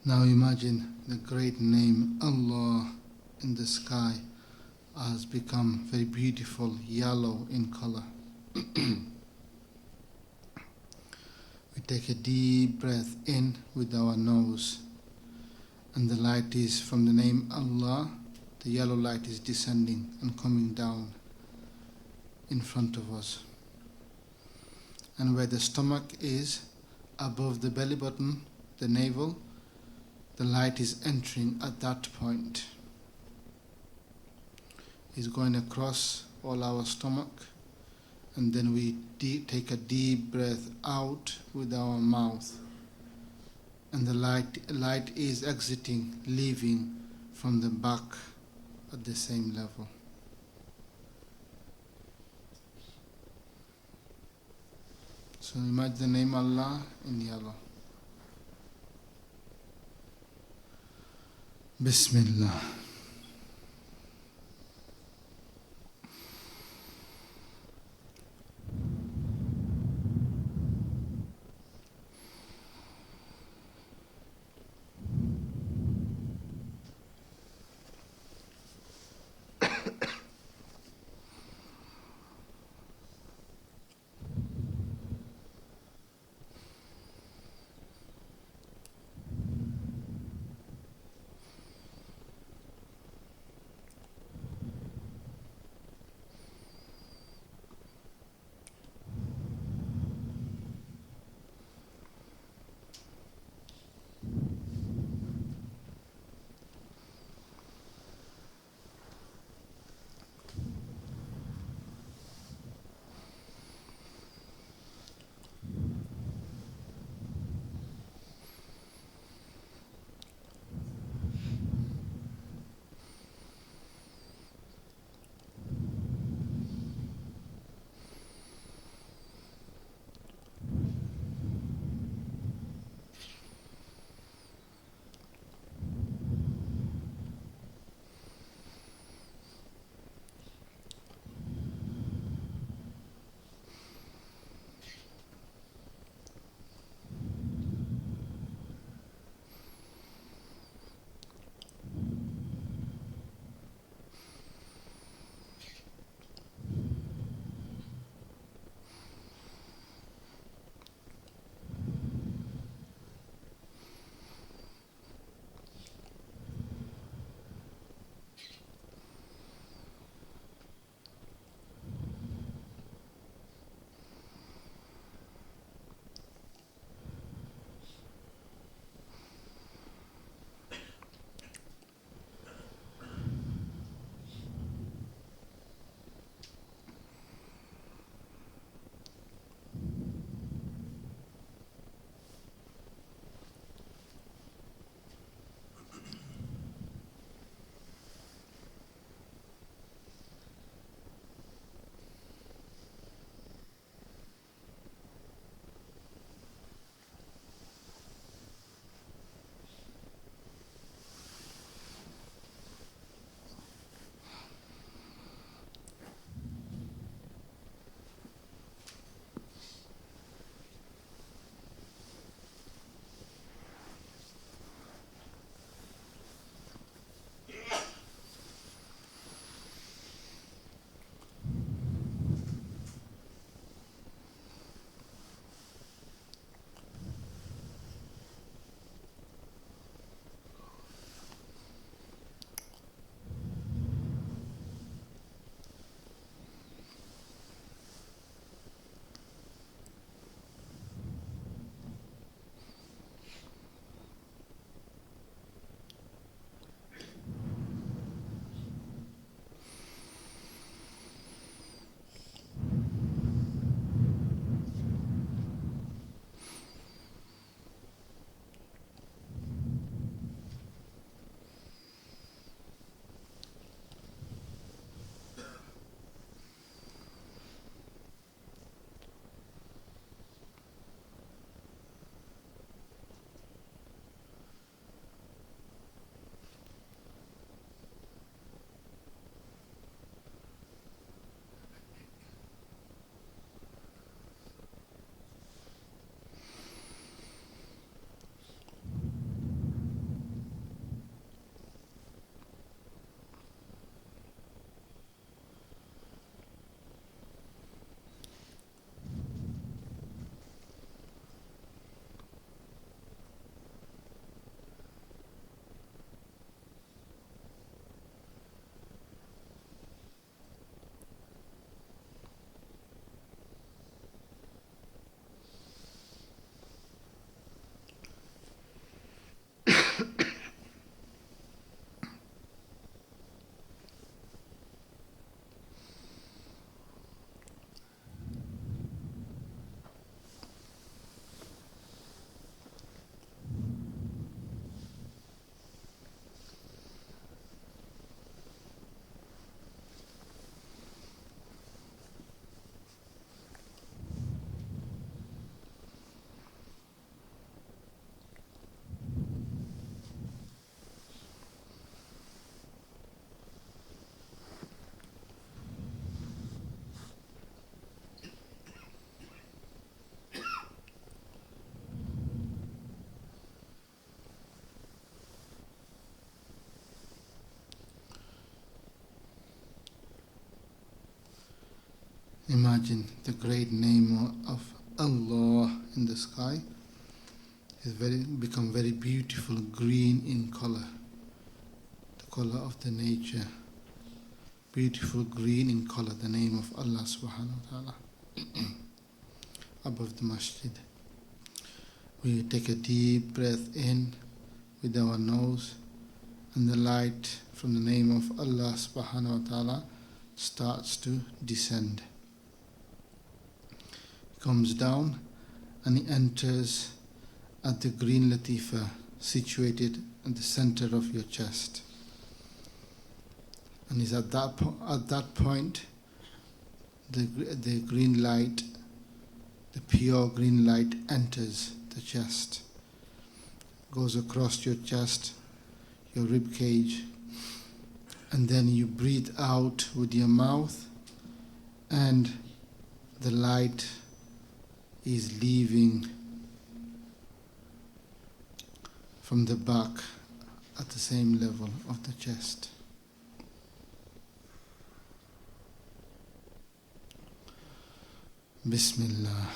Now imagine the great name Allah in the sky has become very beautiful yellow in color. We take a deep breath in with our nose, and the light is from the name Allah. The yellow light is descending and coming down in front of us. And where the stomach is, above the belly button, the navel, the light is entering at that point. It's going across all our stomach, and then we take a deep breath out with our mouth, and the light is exiting, leaving from the back at the same level. So imagine the name Allah in yellow. Bismillah. Imagine the great name of Allah in the sky is become very beautiful, green in color, the color of the nature, beautiful green in color, the name of Allah subhanahu wa ta'ala above the masjid. We take a deep breath in with our nose, and the light from the name of Allah subhanahu wa ta'ala starts to descend. It comes down and it enters at the green latifa situated at the center of your chest. And is at that point the green light, the pure green light enters the chest, goes across your chest, your rib cage, and then you breathe out with your mouth, and the light is leaving from the back at the same level of the chest. Bismillah.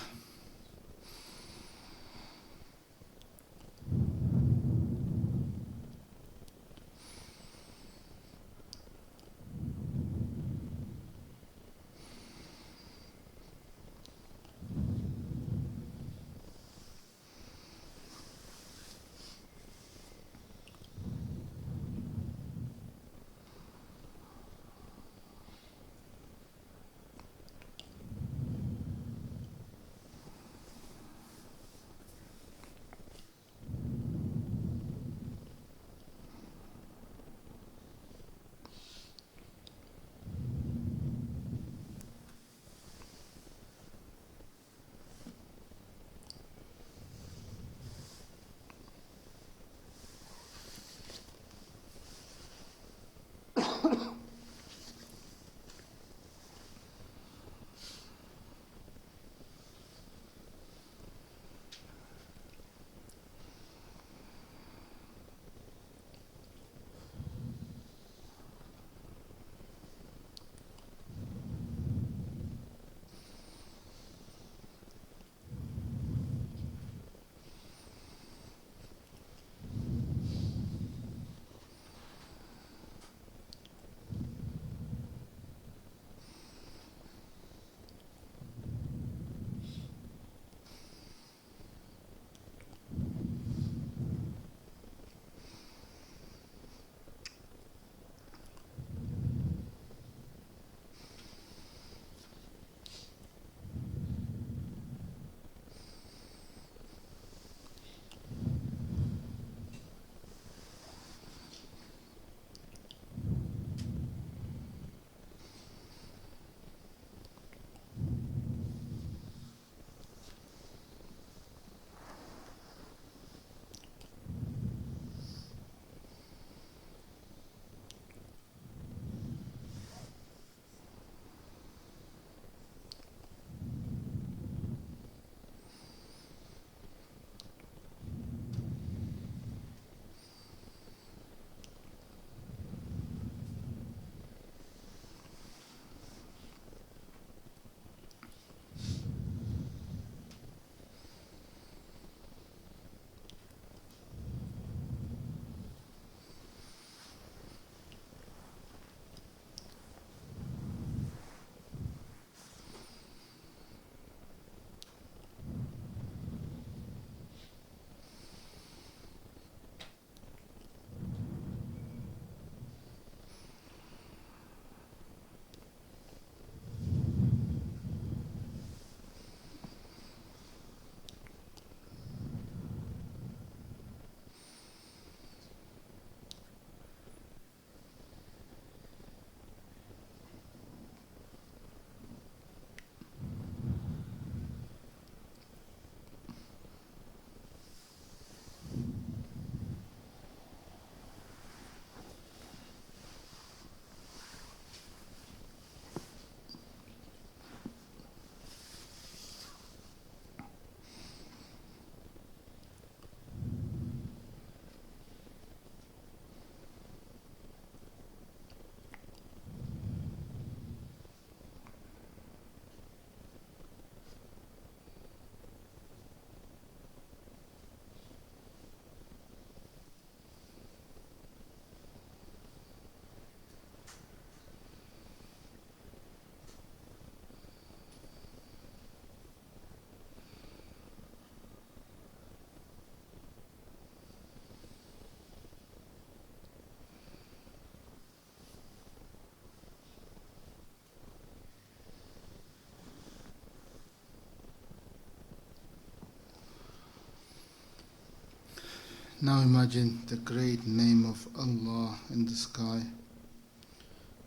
Now imagine the great name of Allah in the sky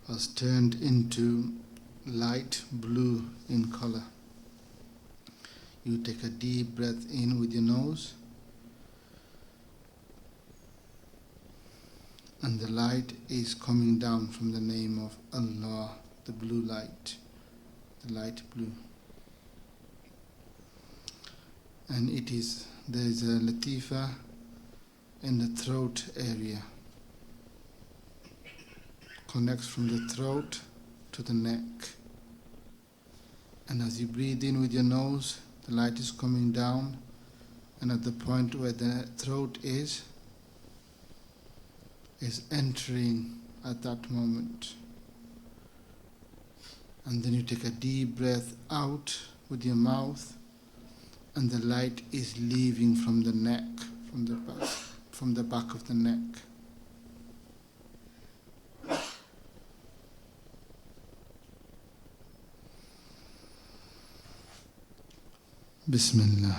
has turned into light blue in color. You take a deep breath in with your nose, and the light is coming down from the name of Allah, the blue light, the light blue. And there is a latifa in the throat area, connects from the throat to the neck. And as you breathe in with your nose, the light is coming down, and at the point where the throat is entering at that moment. And then you take a deep breath out with your mouth, and the light is leaving from the neck, from the back of the neck. Bismillah.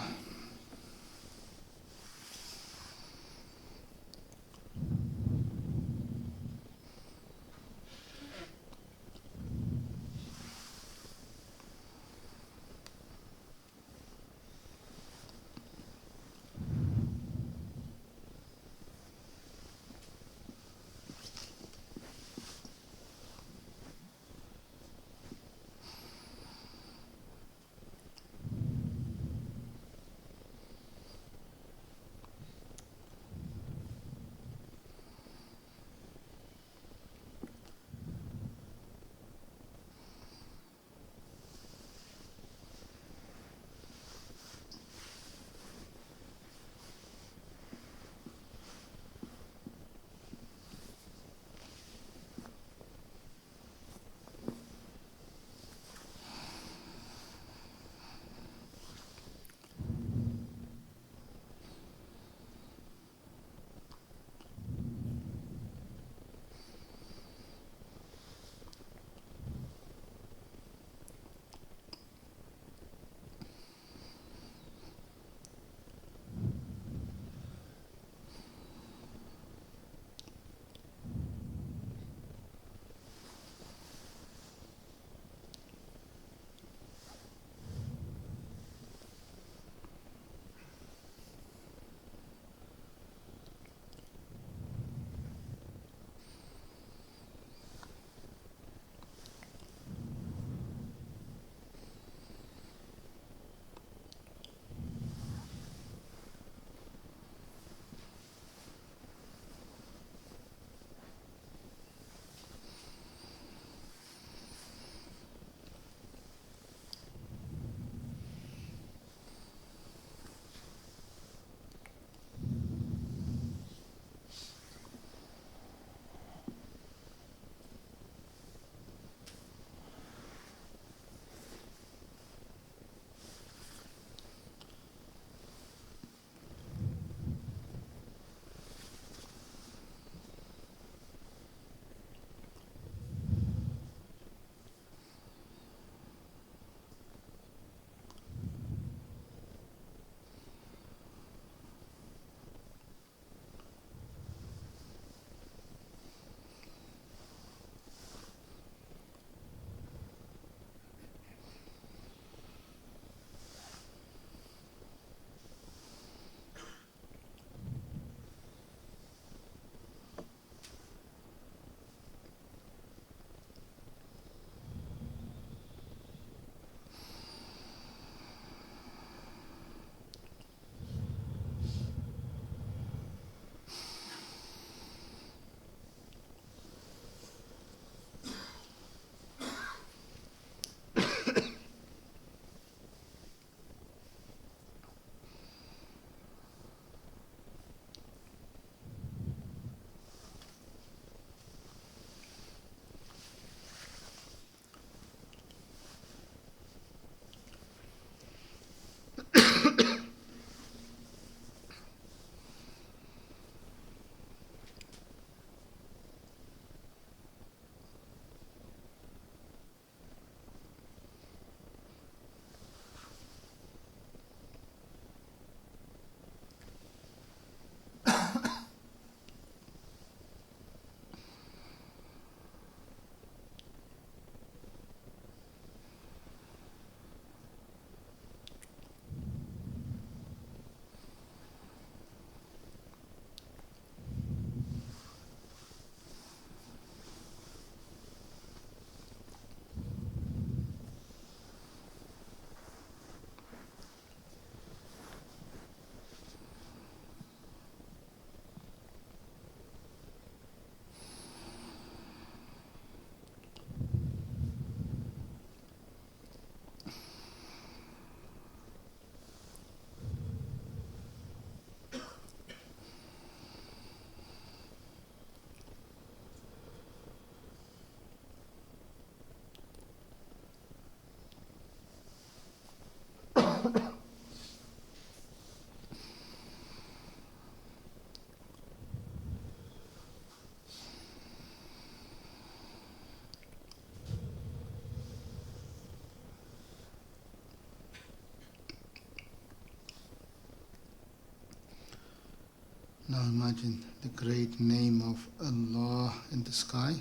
Now imagine the great name of Allah in the sky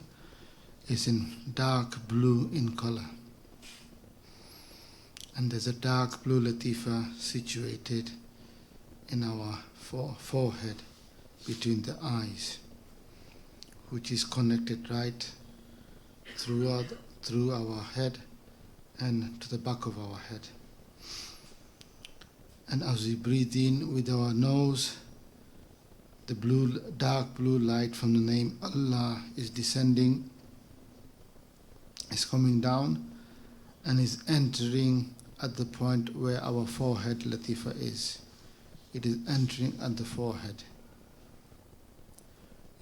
is in dark blue in color. And there's a dark blue latifa situated in our forehead between the eyes, which is connected right through our head and to the back of our head. And as we breathe in with our nose, the dark blue light from the name Allah is descending, is coming down, and is entering at the point where our forehead latifa is. It is entering at the forehead.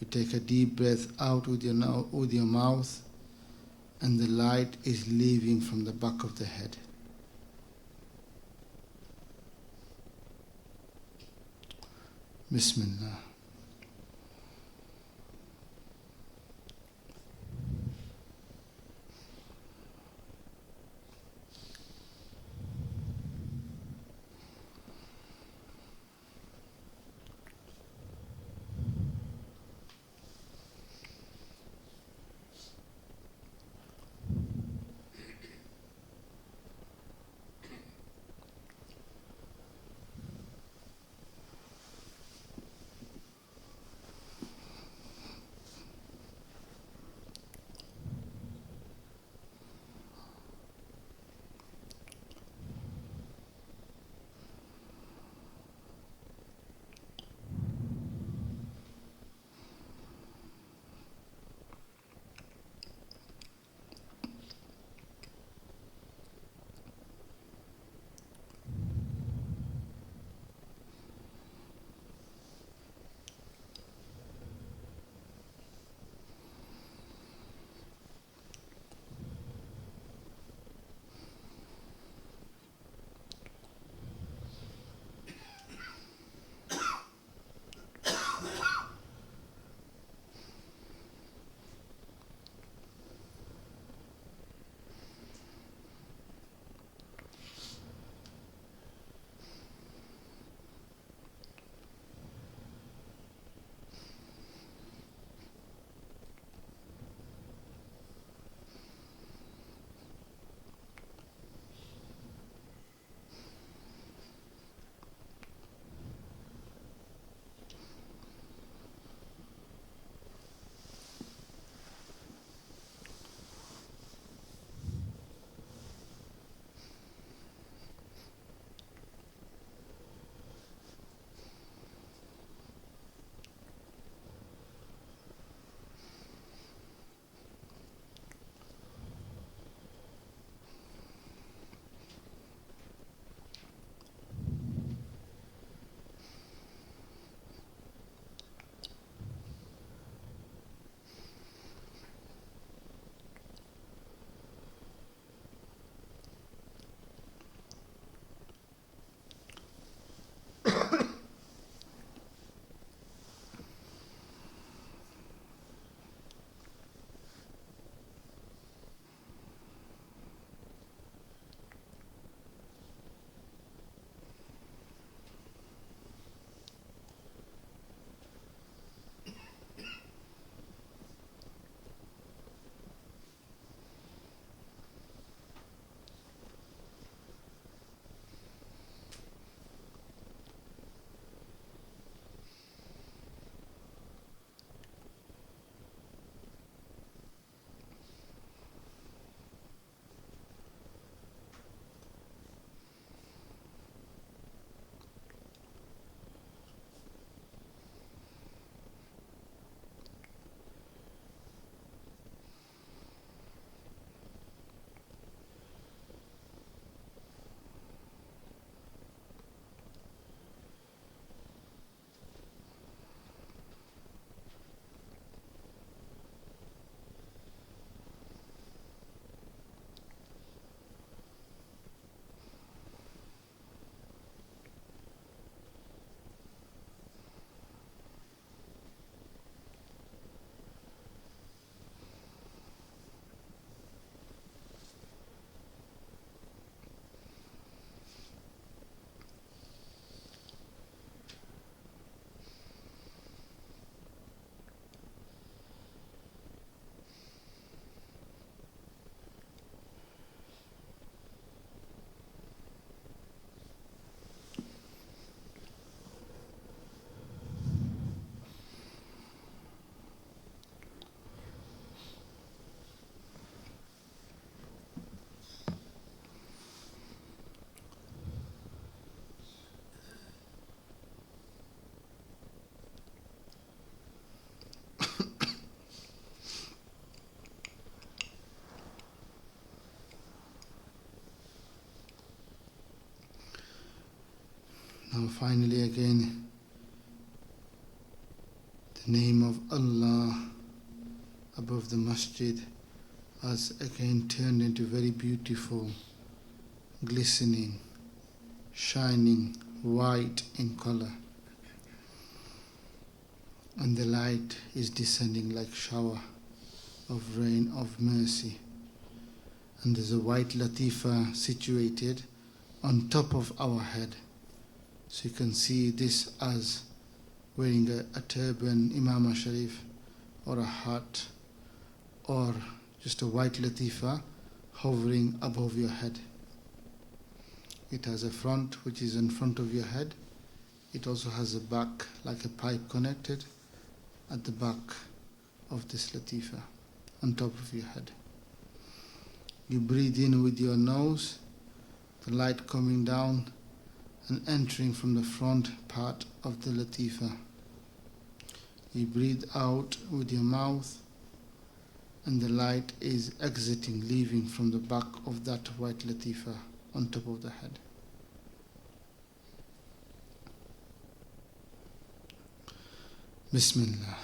You take a deep breath out with your mouth, and the light is leaving from the back of the head. Bismillah. And finally again, the name of Allah above the masjid has again turned into very beautiful, glistening, shining, white in color. And the light is descending like shower of rain of mercy. And there's a white latifa situated on top of our head. So you can see this as wearing a turban, Imam Sharif, or a hat, or just a white latifa hovering above your head. It has a front which is in front of your head. It also has a back like a pipe connected at the back of this latifa on top of your head. You breathe in with your nose, the light coming down and entering from the front part of the latifa. You breathe out with your mouth, and the light is exiting, leaving from the back of that white latifa on top of the head. Bismillah.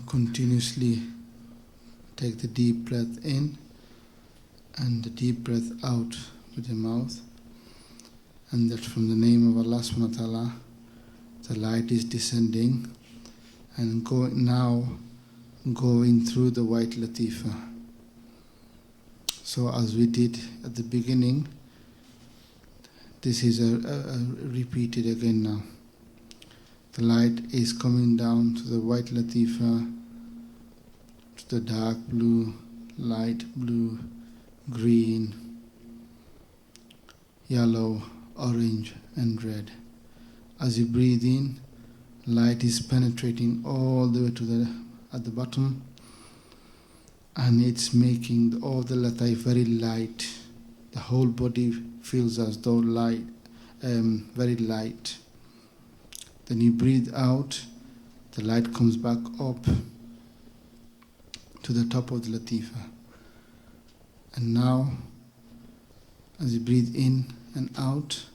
continuously take the deep breath in and the deep breath out with your mouth, and that from the name of Allah subhanahu wa ta'ala the light is descending and going through the white latifa. So as we did at the beginning, this is repeated again now. The light is coming down to the white latifa, to the dark blue, light blue, green, yellow, orange and red. As you breathe in, light is penetrating all the way at the bottom, and it's making all the lataif very light. The whole body feels as though light, very light. Then you breathe out, the light comes back up to the top of the latifa. And now, as you breathe in and out,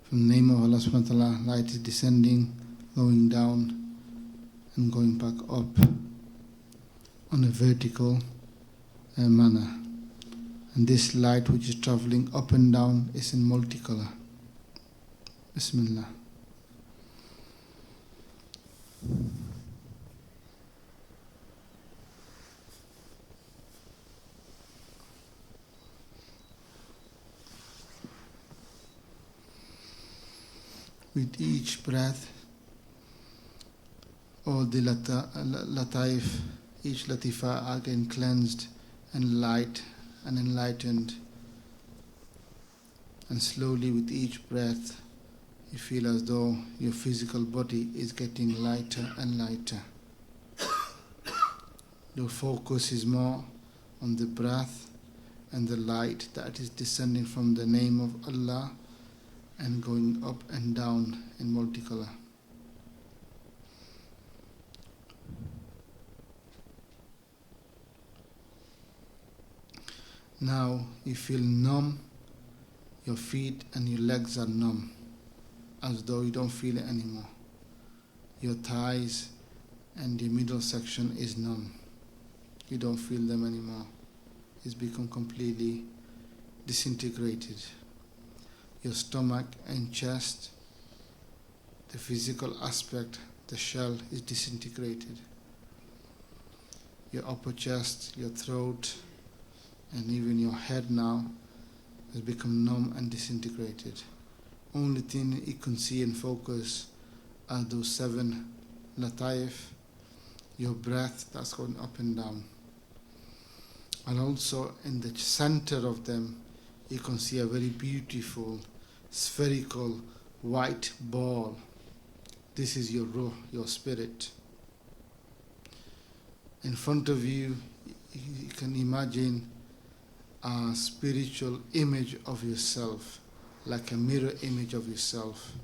from the name of Allah subhanahu wa ta'ala, light is descending, going down and going back up on a vertical manner. And this light which is traveling up and down is in multicolor. Bismillah. With each breath, all the lataif, each latifa are getting cleansed and light and enlightened. And slowly with each breath, you feel as though your physical body is getting lighter and lighter. Your focus is more on the breath and the light that is descending from the name of Allah and going up and down in multicolor. Now you feel numb, your feet and your legs are numb, as though you don't feel it anymore. Your thighs and the middle section is numb. You don't feel them anymore. It's become completely disintegrated. Your stomach and chest, the physical aspect, the shell is disintegrated. Your upper chest, your throat, and even your head now has become numb and disintegrated. Only thing you can see and focus are those 7 lataif, your breath that's going up and down. And also in the center of them, you can see a very beautiful, spherical, white ball. This is your ruh, your spirit. In front of you, you can imagine a spiritual image of yourself, like a mirror image of yourself.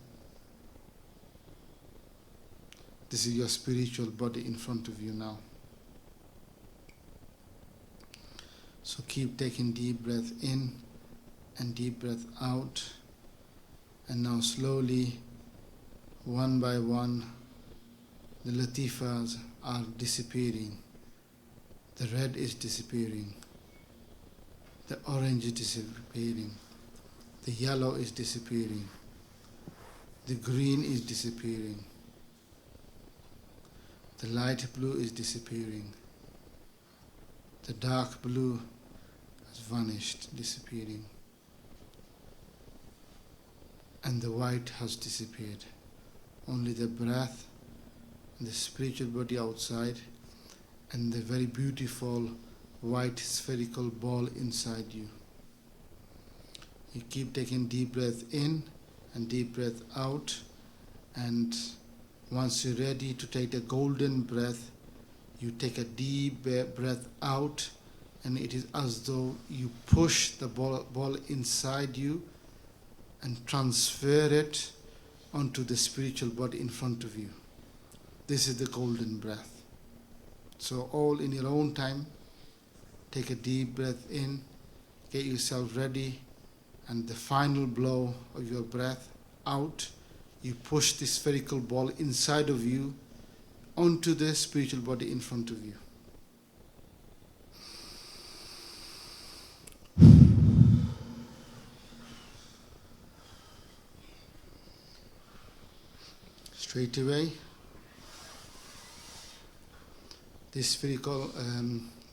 This is your spiritual body in front of you now. So keep taking deep breath in and deep breath out. And now slowly, one by one, the latifas are disappearing. The red is disappearing. The orange is disappearing. The yellow is disappearing. The green is disappearing. The light blue is disappearing. The dark blue has vanished, disappearing. And the white has disappeared. Only the breath and the spiritual body outside and the very beautiful white spherical ball inside you. You keep taking deep breath in and deep breath out, and once you're ready to take the golden breath, you take a deep breath out, and it is as though you push the ball inside you and transfer it onto the spiritual body in front of you. This is the golden breath. So all in your own time, take a deep breath in, get yourself ready, and the final blow of your breath out, you push this spherical ball inside of you onto the spiritual body in front of you. Straight away, this spherical,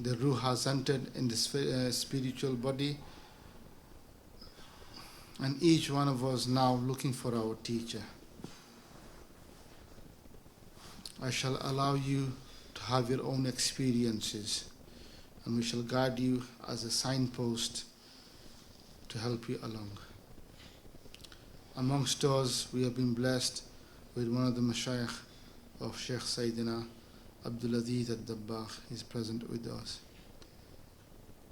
the Ruh has entered in the spiritual body, and each one of us now looking for our teacher. I shall allow you to have your own experiences, and we shall guide you as a signpost to help you along. Amongst us, we have been blessed with one of the mashayikh of Sheikh Sayyidina al-Ghazali al-Dabbagh. He is present with us.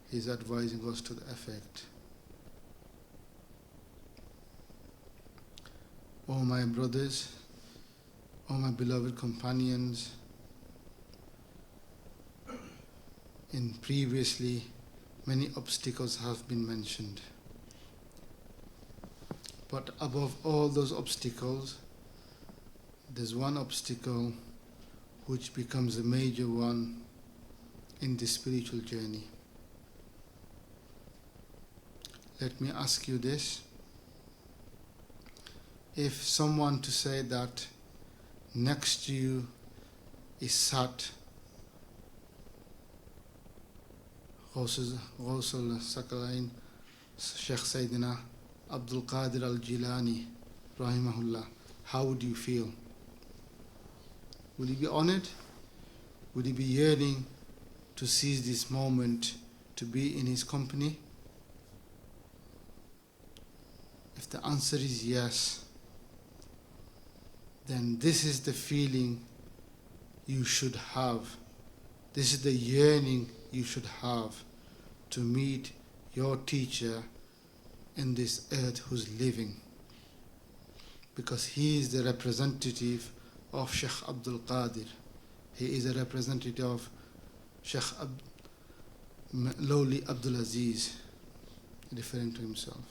He is advising us to the effect. O my brothers, O my beloved companions, in previously many obstacles have been mentioned. But above all those obstacles, there's one obstacle which becomes a major one in the spiritual journey. Let me ask you this. If someone to say that next to you is sat Ghawsul Sakalain Sheikh Sayyidina Abdul Qadir al-Jilani rahimahullah, how would you feel? Would you be honored? Would you be yearning to seize this moment to be in his company? If the answer is yes, then this is the feeling you should have. This is the yearning you should have to meet your teacher in this earth who's living. Because he is the representative of Sheikh Abdul Qadir. He is a representative of Sheikh Lawli Abdul Aziz, referring to himself.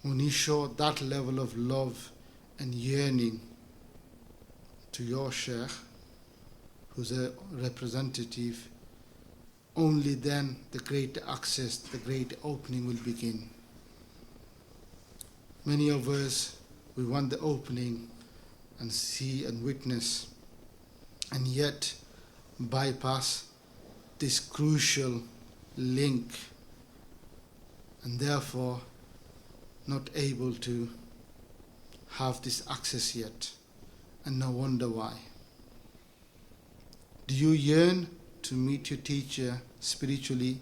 When he showed that level of love and yearning to your Sheikh, who's a representative, only then the great access, the great opening will begin. Many of us, we want the opening and see and witness, and yet bypass this crucial link, and therefore not able to have this access yet, and no wonder why. Do you yearn to meet your teacher spiritually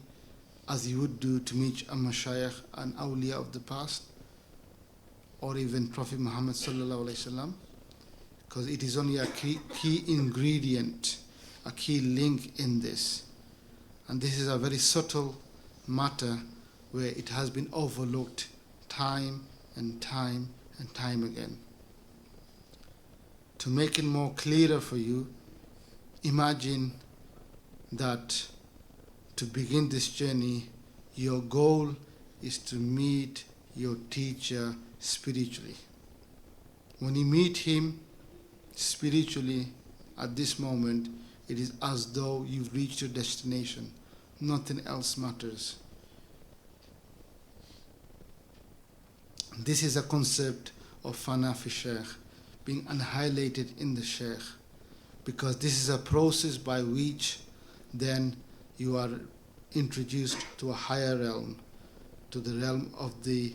as you would do to meet a mashayikh and awliya of the past, or even Prophet Muhammad sallallahu alaihi wasallam? Because it is only a key ingredient, a key link in this, and this is a very subtle matter where it has been overlooked time and time and time again. To make it more clearer for you, imagine that to begin this journey, your goal is to meet your teacher spiritually. When you meet him spiritually at this moment, it is as though you've reached your destination. Nothing else matters. This is a concept of fana fi sheikh, being annihilated in the sheikh, because this is a process by which then you are introduced to a higher realm, to the realm of the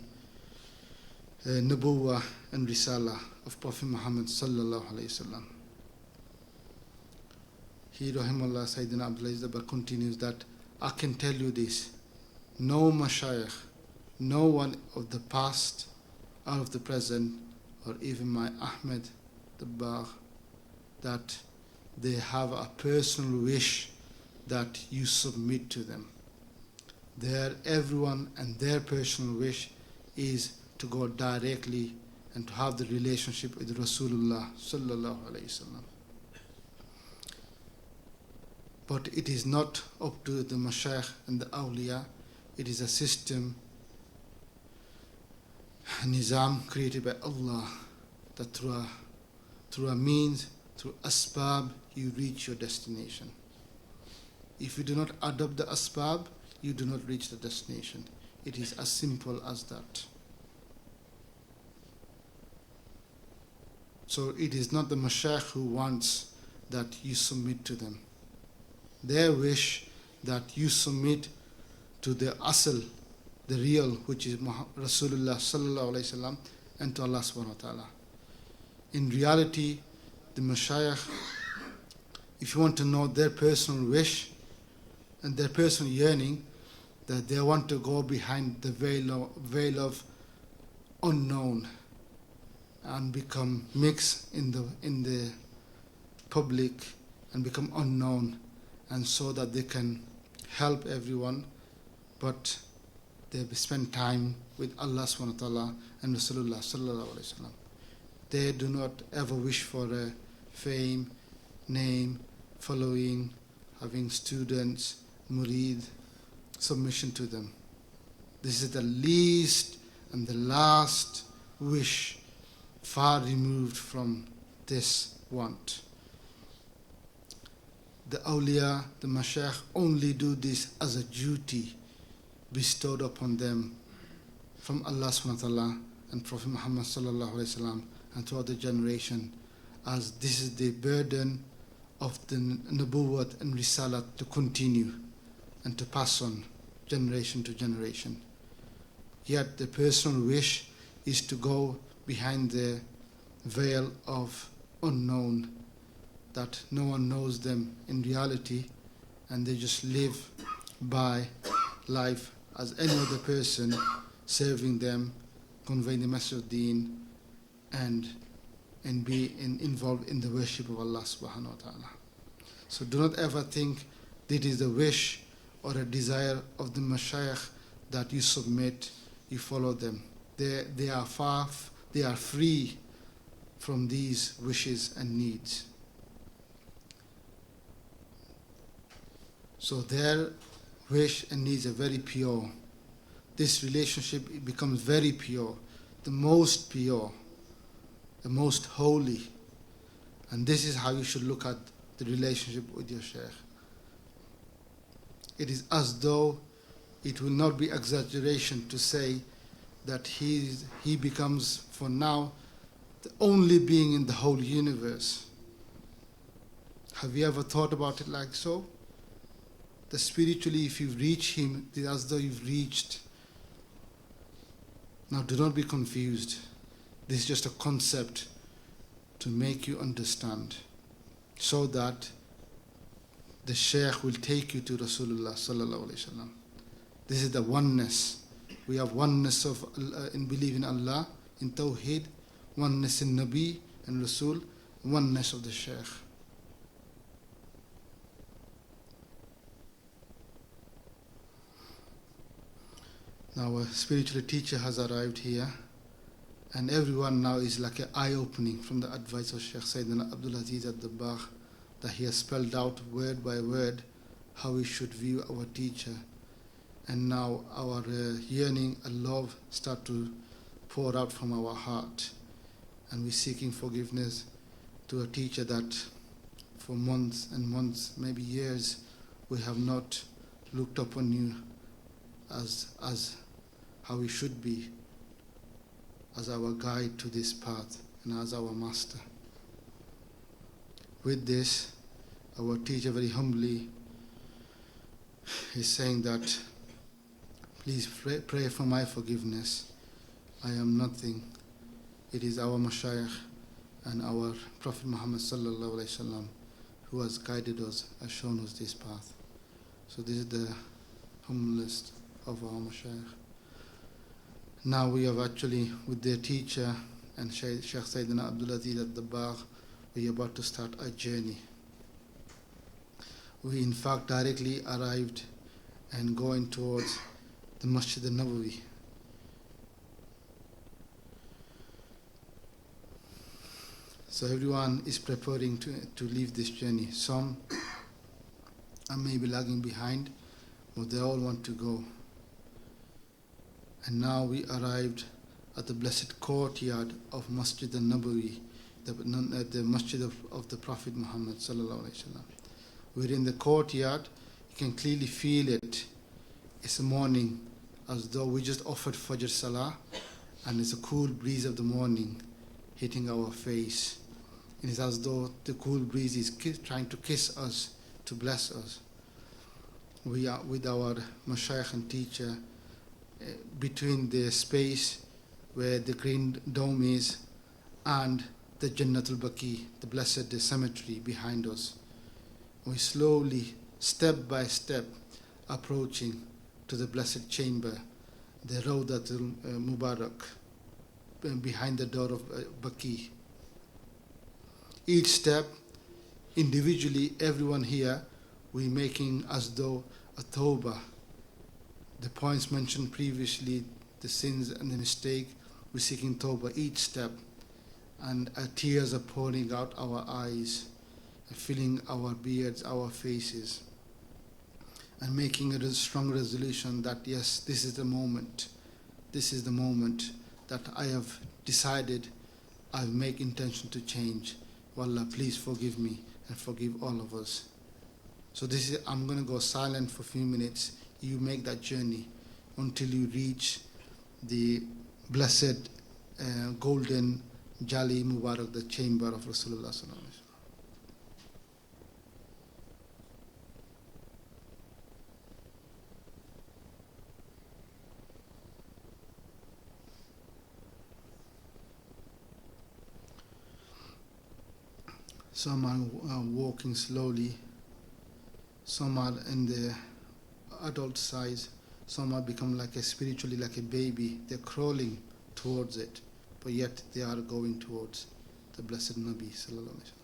Nubuwwah and Risala of Prophet Muhammad sallallahu alaihi wasallam. He rahimahullah Sayyidina Abdul Aziz Dabbagh continues that I can tell you this, no mashayikh, no one of the past or of the present, or even my Ahmed Dabbagh, that they have a personal wish that you submit to them. Everyone and their personal wish is to go directly and to have the relationship with Rasulullah sallallahu alaihi wasallam. But it is not up to the mashayikh and the awliya. It is a system, a nizam created by Allah, that through a through a means, through asbab, you reach your destination. If you do not adopt the asbab, you do not reach the destination. It is as simple as that. So it is not the mashayikh who wants that you submit to them. They wish that you submit to the asl, the real, which is Rasulullah sallallahu alayhi wasallam, and to Allah subhanahu wa ta'ala. In reality, the mashayikh, if you want to know their personal wish and their personal yearning, that they want to go behind the veil of unknown and become mixed in the public and become unknown, and so that they can help everyone, but they spend time with Allah subhanahu wa ta'ala and Rasulullah sallallahu alayhi wasallam. They do not ever wish for a fame, name, following, having students, murid, submission to them. This is the least and the last wish, far removed from this want. The awliya, the mashayikh, only do this as a duty bestowed upon them from Allah subhanahu wa ta'ala and Prophet Muhammad sallallahu alayhi wa sallam and throughout the generation, as this is the burden of the nubuwwat and risalat to continue and to pass on generation to generation. Yet the personal wish is to go behind the veil of unknown, that no one knows them in reality, and they just live by life as any other person, serving them, conveying the message of deen, and be involved in the worship of Allah subhanahu wa ta'ala. So do not ever think that it is the wish or a desire of the mashayikh that you submit, you follow them. They are free from these wishes and needs. So their wish and needs are very pure. This relationship, it becomes very pure, the most holy. And this is how you should look at the relationship with your shaykh. It is as though it will not be exaggeration to say that he becomes, for now, the only being in the whole universe. Have you ever thought about it like so? That spiritually, if you reach him, it is as though you've reached. Now, do not be confused. This is just a concept to make you understand, so that the Shaykh will take you to Rasulullah sallallahu alaihi wasallam. This is the oneness. We have oneness of in believing Allah, in Tawheed, oneness in Nabi and Rasul, oneness of the Shaykh. Now a spiritual teacher has arrived here, and everyone now is like an eye-opening from the advice of Sheikh Sayyidina Abdul Aziz al-Dabbagh, that he has spelled out word by word how we should view our teacher. And now our yearning and love start to pour out from our heart, and we're seeking forgiveness to a teacher that for months and months, maybe years, we have not looked upon you as how we should be, as our guide to this path and as our master. With this, our teacher very humbly is saying that, please pray for my forgiveness. I am nothing. It is our mashayikh and our Prophet Muhammad sallallahu alaihi wasallam who has guided us, has shown us this path. So this is the humblest of our mashayikh. Now we have actually, with their teacher and Sheikh Sayyidina Abdul Aziz al-Dabbagh, we are about to start a journey. We in fact directly arrived and going towards the Masjid al-Nabawi. So everyone is preparing to leave this journey. Some are maybe lagging behind, but they all want to go. And now we arrived at the blessed courtyard of Masjid al-Nabawi, the masjid of the Prophet Muhammad sallallahu alaihi wasallam. We're in the courtyard. You can clearly feel it. It's a morning, as though we just offered Fajr Salah, and it's a cool breeze of the morning hitting our face. And it's as though the cool breeze is trying to kiss us, to bless us. We are with our mashayikh and teacher between the space where the green dome is and the Jannatul Baqi, the blessed cemetery behind us. We slowly, step by step, approaching to the blessed chamber, the Rawdatul Mubarak, behind the door of Baqi. Each step, individually, everyone here, we're making as though a tawbah. The points mentioned previously, the sins and the mistake, we're seeking tawbah each step, and tears are pouring out our eyes, filling our beards, our faces, and making a strong resolution that yes, this is the moment that I have decided, I make intention to change. Wallah, please forgive me and forgive all of us. So this is, I'm going to go silent for a few minutes. You make that journey until you reach the blessed golden Jali Mubarak, the chamber of Rasulullah sallallahu alaihi wasallam. Some are walking slowly, some are in the adult size, some are become like spiritually like a baby. They're crawling towards it, but yet they are going towards the blessed Nabi sallallahu alaihi wasallam.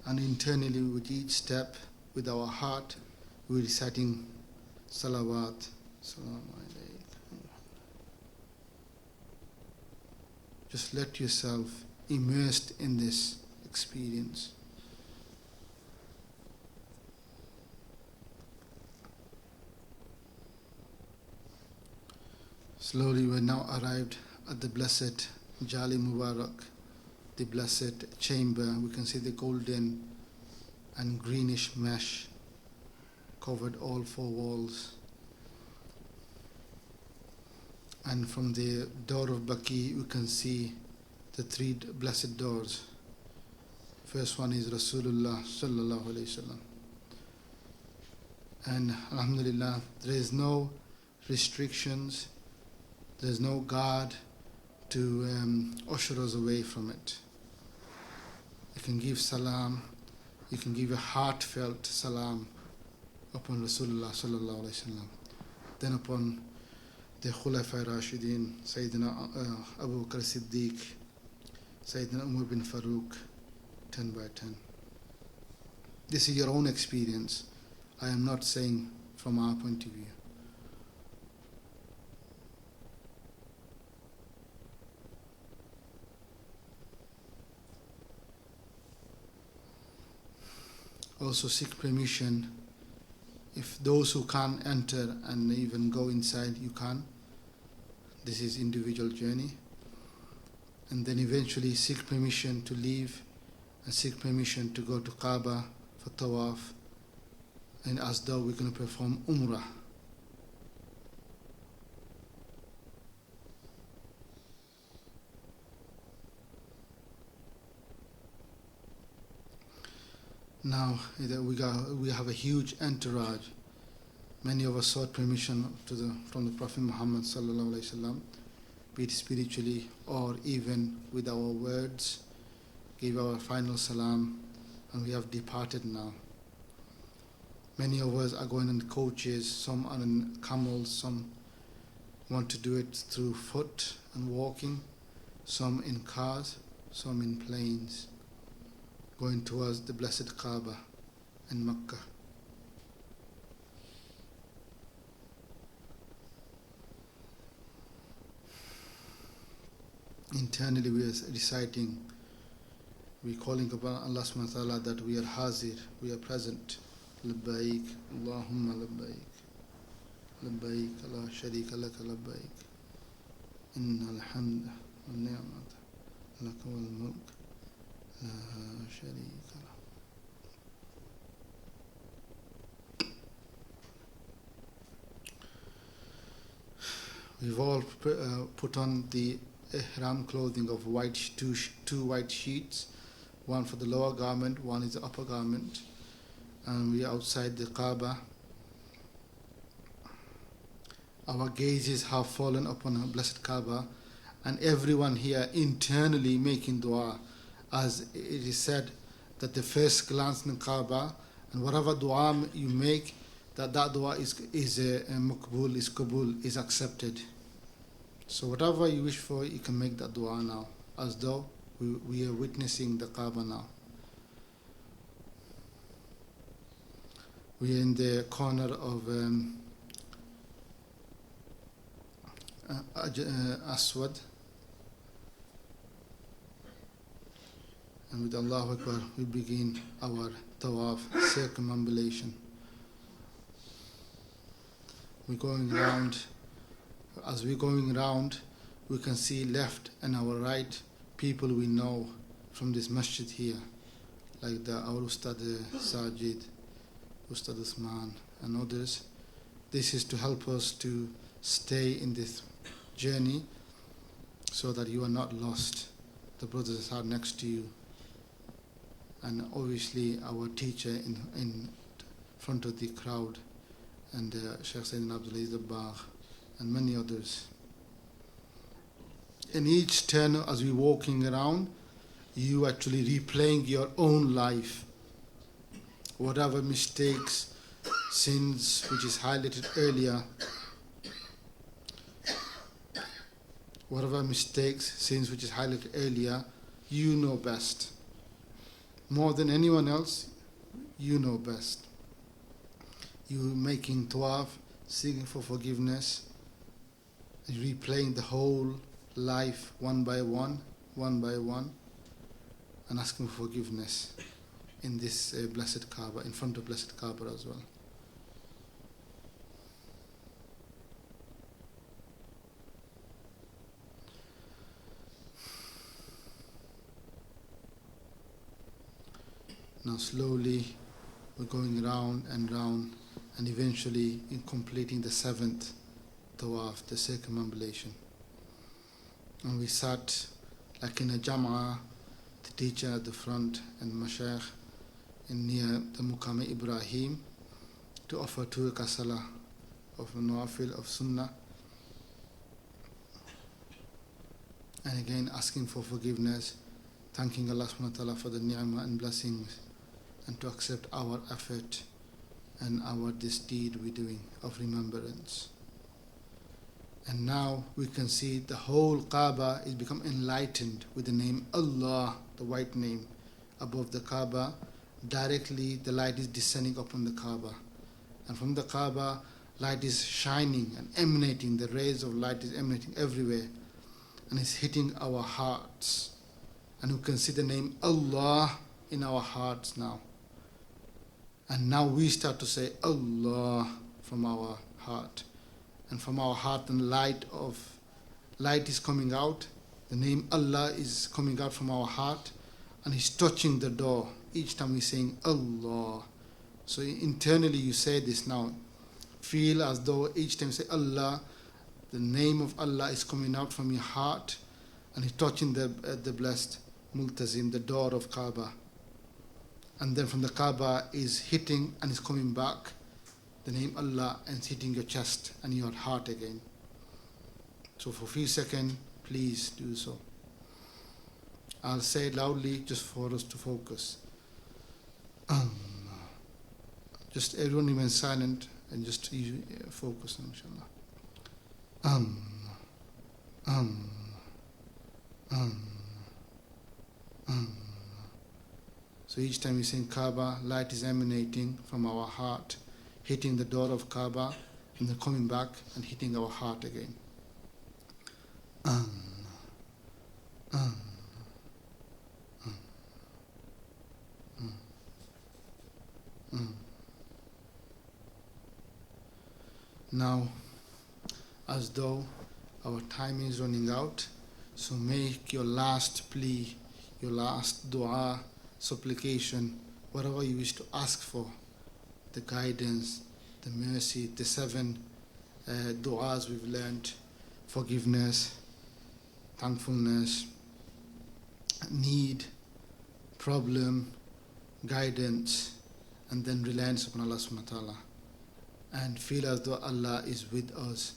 And internally, with each step, with our heart, we're reciting salawat. Salam alaykum. Just let yourself immersed in this experience. Slowly we're now arrived at the blessed Jali Mubarak, the blessed chamber. We can see the golden and greenish mesh covered all four walls. And from the door of Baqi we can see the three blessed doors. First one is Rasulullah sallallahu alaihi wasallam. And alhamdulillah, there is no restrictions, there is no guard to usher us away from it. You can give salam, you can give a heartfelt salam upon Rasulullah sallallahu alaihi wasallam, then upon the Khulafai Rashidin, Sayyidina Abu Bakr Siddiq, Sayyidina Umar bin Farooq, 10 by 10. This is your own experience. I am not saying from our point of view. Also seek permission. If those who can't enter and even go inside, you can. This is individual journey. And then eventually seek permission to leave and seek permission to go to Kaaba for tawaf, and as though we're going to perform Umrah. Now we have a huge entourage. Many of us sought permission from the Prophet Muhammad sallallahu alaihi wasallam, be it spiritually or even with our words, gave our final salam, and we have departed now. Many of us are going in coaches, some are in camels, some want to do it through foot and walking, some in cars, some in planes, going towards the blessed Kaaba in Mecca. Internally we are reciting, we are calling upon Allah subhanahu wa ta'ala that we are hazir, we are present. Labbaik, Allahumma labbaik. Labbaik, la sharika laka labbaik. Inna alhamda wa ni'mata لك الملك لا شريك له. We've all put on the ihram clothing of two white sheets, one for the lower garment, one is the upper garment, and we are outside the Kaaba. Our gazes have fallen upon our blessed Kaaba, and everyone here internally making dua, as it is said that the first glance in Kaaba and whatever dua you make, that dua is makbul, is qabul, is accepted. So whatever you wish for, you can make that dua now, as though we are witnessing the Kaaba now. We are in the corner of Aswad, and with Allahu Akbar we begin our tawaf, circumambulation. We're going round. As we're going round, we can see left and our right people we know from this masjid here, like our Ustad Sajid, Ustad Usman and others. This is to help us to stay in this journey so that you are not lost. The brothers are next to you, and obviously our teacher in front of the crowd, and Sheikh Sayyidina Abdulaziz Dabbagh and many others. In each turn as we're walking around, you actually replaying your own life. Whatever mistakes, sins which is highlighted earlier, you know best. More than anyone else, you know best. You making tawaf, seeking for forgiveness, replaying the whole life one by one, and asking for forgiveness in this blessed Kaaba, in front of blessed Kaaba as well. Now slowly we're going round and round, and eventually in completing the 7th tawaf, the circumambulation. And we sat like in a jama'ah, the teacher at the front and mashaykh in near the Muqam Ibrahim, to offer 2 rakah salah of nawafil, of sunnah, and again asking for forgiveness, thanking Allah subhanahu wa ta'ala for the ni'mah and blessings, and to accept our effort and this deed we're doing of remembrance. And now we can see the whole Kaaba is become enlightened with the name Allah, the white name, above the Kaaba. Directly the light is descending upon the Kaaba, and from the Kaaba light is shining and emanating, the rays of light is emanating everywhere, and it's hitting our hearts, and we can see the name Allah in our hearts now. And now we start to say Allah from our heart, and from our heart and light is coming out. The name Allah is coming out from our heart, and He's touching the door each time we're saying Allah. So internally you say this now. Feel as though each time you say Allah, the name of Allah is coming out from your heart, and He's touching the blessed Multazim, the door of Kaaba. And then from the Kaaba is hitting and is coming back the name Allah, and it's hitting your chest and your heart again. So for a few seconds, please do so. I'll say it loudly just for us to focus. Just everyone remain silent and just focus, inshallah. So each time we sing Kaaba, light is emanating from our heart, hitting the door of Kaaba, and then coming back and hitting our heart again. Now, as though our time is running out, So make your last plea, your last dua, supplication, whatever you wish to ask for, the guidance, the mercy, the 7 du'as we've learned, forgiveness, thankfulness, need, problem, guidance, and then reliance upon Allah subhanahu wa ta'ala. And feel as though Allah is with us,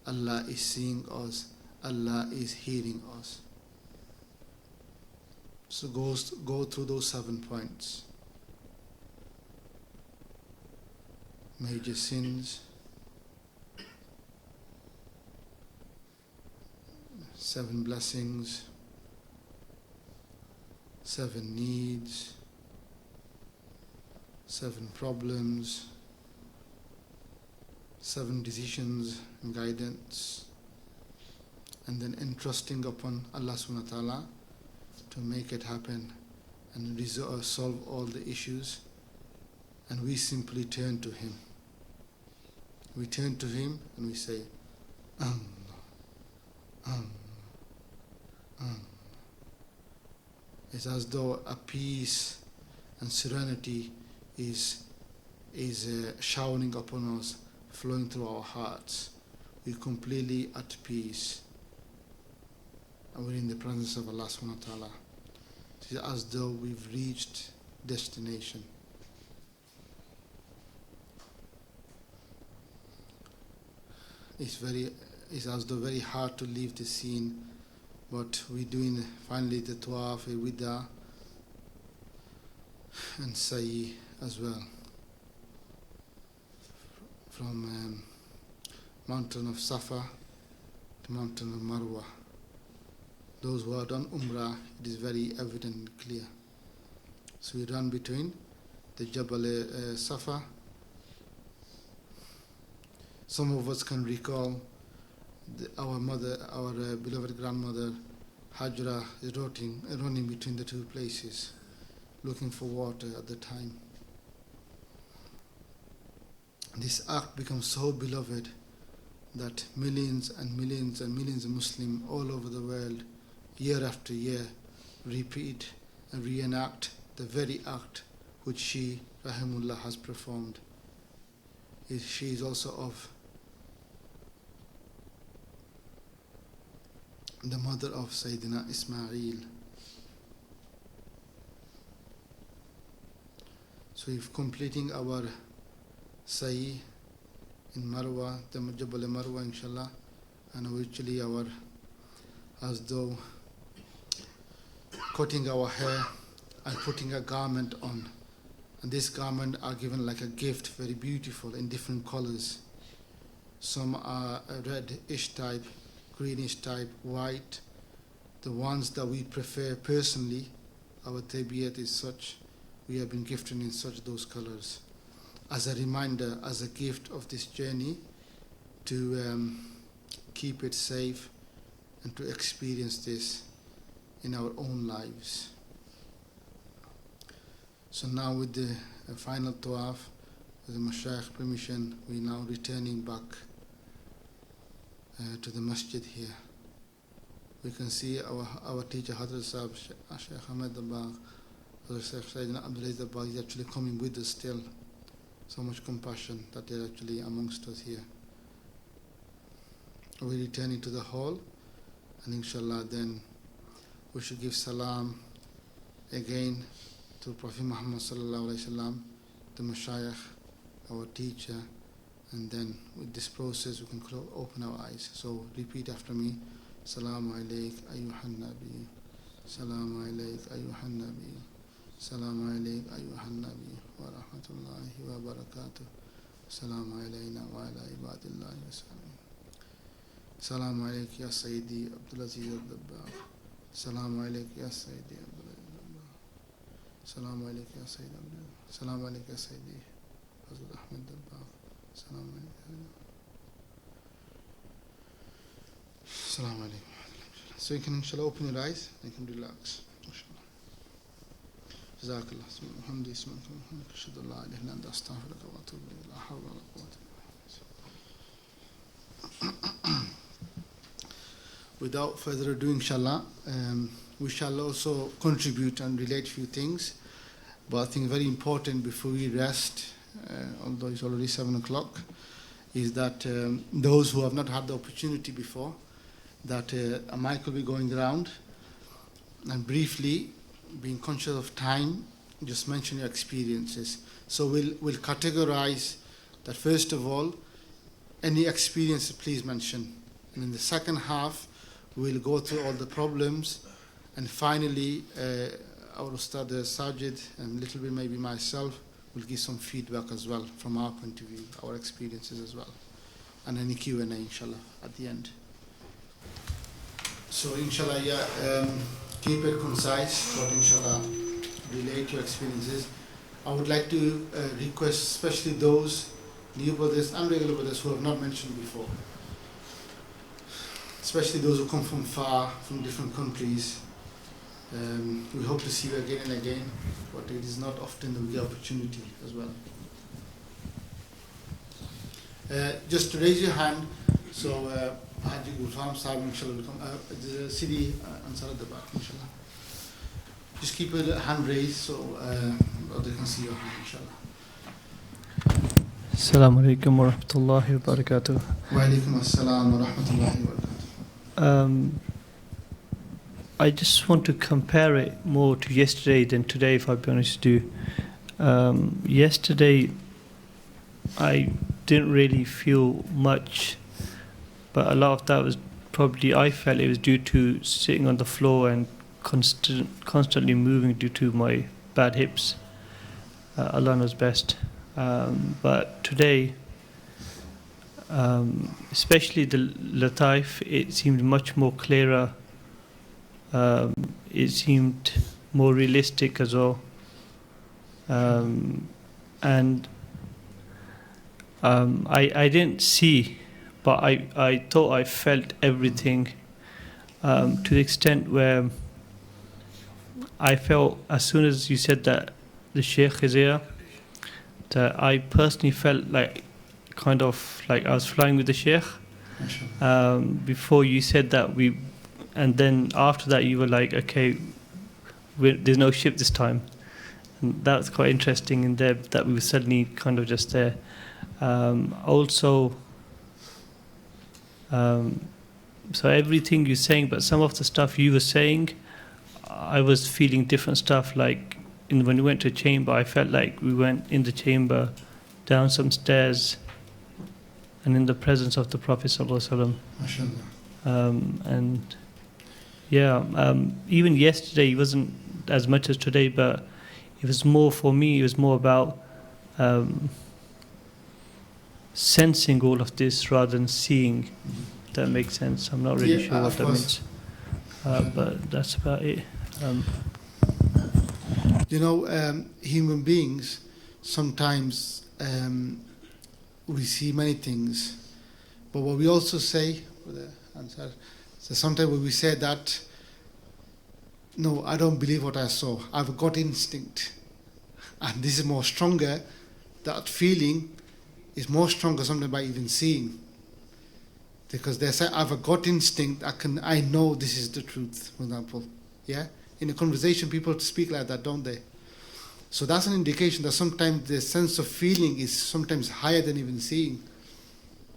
Allah is seeing us, Allah is hearing us. So go through those 7 points. Major sins, 7 blessings, 7 needs, 7 problems, 7 decisions and guidance, and then entrusting upon Allah subhanahu wa ta'ala to make it happen and solve all the issues. And we simply turn to Him. We turn to Him and we say, It's as though a peace and serenity is showering upon us, flowing through our hearts. We're completely at peace. And we're in the presence of Allah subhanahu wa ta'ala. It's as though we've reached destination. It's as though very hard to leave the scene, but we're doing finally the tawaf, wida, and sa'i as well. From mountain of Safa to mountain of Marwa. Those who have done Umrah, it is very evident and clear. So we run between the Jabal Safa. Some of us can recall our beloved grandmother Hajra is running between the 2 places, looking for water at the time. This act becomes so beloved that millions and millions and millions of Muslims all over the world, year after year, repeat and reenact the very act which she, rahimullah, has performed. She is also of the mother of Sayyidina Ismail. So if completing our sa'i in Marwa, the Jabal Marwa inshallah, and actually as though cutting our hair and putting a garment on. And this garment are given like a gift, very beautiful in different colors. Some are a reddish type, greenish type, white. The ones that we prefer personally, our tabiat is such, we have been gifted in such those colors. As a reminder, as a gift of this journey, to keep it safe and to experience this in our own lives. So now with the final tawaf, with the Mashaykh permission, we're now returning back to the masjid here. We can see our teacher Hadrat Sahib, Shaykh Ahmed Dabagh, Shaykh Sayyidina Abdul Aziz Dabagh is actually coming with us still. So much compassion that they're actually amongst us here. We're returning to the hall, and inshallah then we should give salam again to Prophet Muhammad sallallahu alaihi wasallam, the Mashayikh, our teacher, and then with this process we can open our eyes. So repeat after me. Salamu alayk ayyuhan nabi. Salamu alayk ayyuhan nabi. Salamu alayk ayyuhan nabi wa rahmatullahi wa barakatuh. Salamu alayna wa ala ibadillahi wa salam. Salamu alayk ya Sayyidi Abdul Aziz al-Dabbagh. Salamu alayk ya Sayyidi Abdul Aziz al-Dabbagh. Salamu alayk ya Sayyidi Abdul. Salamu alayk ya Sayyidi Hazrat Ahmed Dabbagh. Salamu alayk. Salamu alaykum. So you can inshallah open your eyes and you can relax. جزاك الله الحمد اسمك أشهد أن لا إله إلا أنت أستغفرك وأتوب إليك لا حول ولا قوة إلا بالله without further ado, inshallah, we shall also contribute and relate a few things. But I think very important before we rest, although it's already 7 o'clock, is that those who have not had the opportunity before, that a mic will be going around, and briefly, being conscious of time, just mention your experiences. So we'll categorize that. First of all, any experience, please mention. And in the second half, we'll go through all the problems. And finally, our Ustad Sajid, and a little bit maybe myself, will give some feedback as well from our point of view, our experiences as well. And any Q&A, inshallah, at the end. So, inshallah, keep it concise, but inshallah, relate your experiences. I would like to request, especially those new brothers and regular brothers who have not mentioned before, especially those who come from far, from different countries. We hope to see you again and again, but it is not often that we get opportunity as well. Just to raise your hand, so Haji Gulfam Sahib, inshallah, will come. The city Ansar at the back, inshallah. Just keep your hand raised so they can see your hand, inshallah. Assalamu alaikum wa rahmatullahi wa barakatuh. Wa alaikum assalam wa rahmatullahi wa barakatuh. I just want to compare it more to yesterday than today, if I'll be honest with you. Yesterday, I didn't really feel much, but a lot of that was probably, I felt it was due to sitting on the floor and constantly moving due to my bad hips. Allah knows best. But today, especially the Lataif, it seemed much more clearer. It seemed more realistic as well. And I didn't see, but I thought I felt everything to the extent where I felt, as soon as you said that the Sheikh is here, that I personally felt like kind of like I was flying with the Sheikh. Before you said that, and then after that you were like, okay, there's no ship this time. And that was quite interesting in there, that we were suddenly kind of just there. So everything you're saying, but some of the stuff you were saying, I was feeling different stuff. Like when we went to a chamber, I felt like we went in the chamber, down some stairs, and in the presence of the Prophet ﷺ. And yeah, even yesterday it wasn't as much as today, but it was more, for me, it was more about sensing all of this rather than seeing. If that makes sense. I'm not really sure what that means, but that's about it. Human beings, sometimes we see many things, but what we also say, so sometimes when we say that, no, I don't believe what I saw, I've got instinct, and this is more stronger, that feeling is more stronger sometimes by even seeing, because they say I've got instinct, I know this is the truth, for example. Yeah, in a conversation people speak like that, don't they? So that's an indication that sometimes the sense of feeling is sometimes higher than even seeing,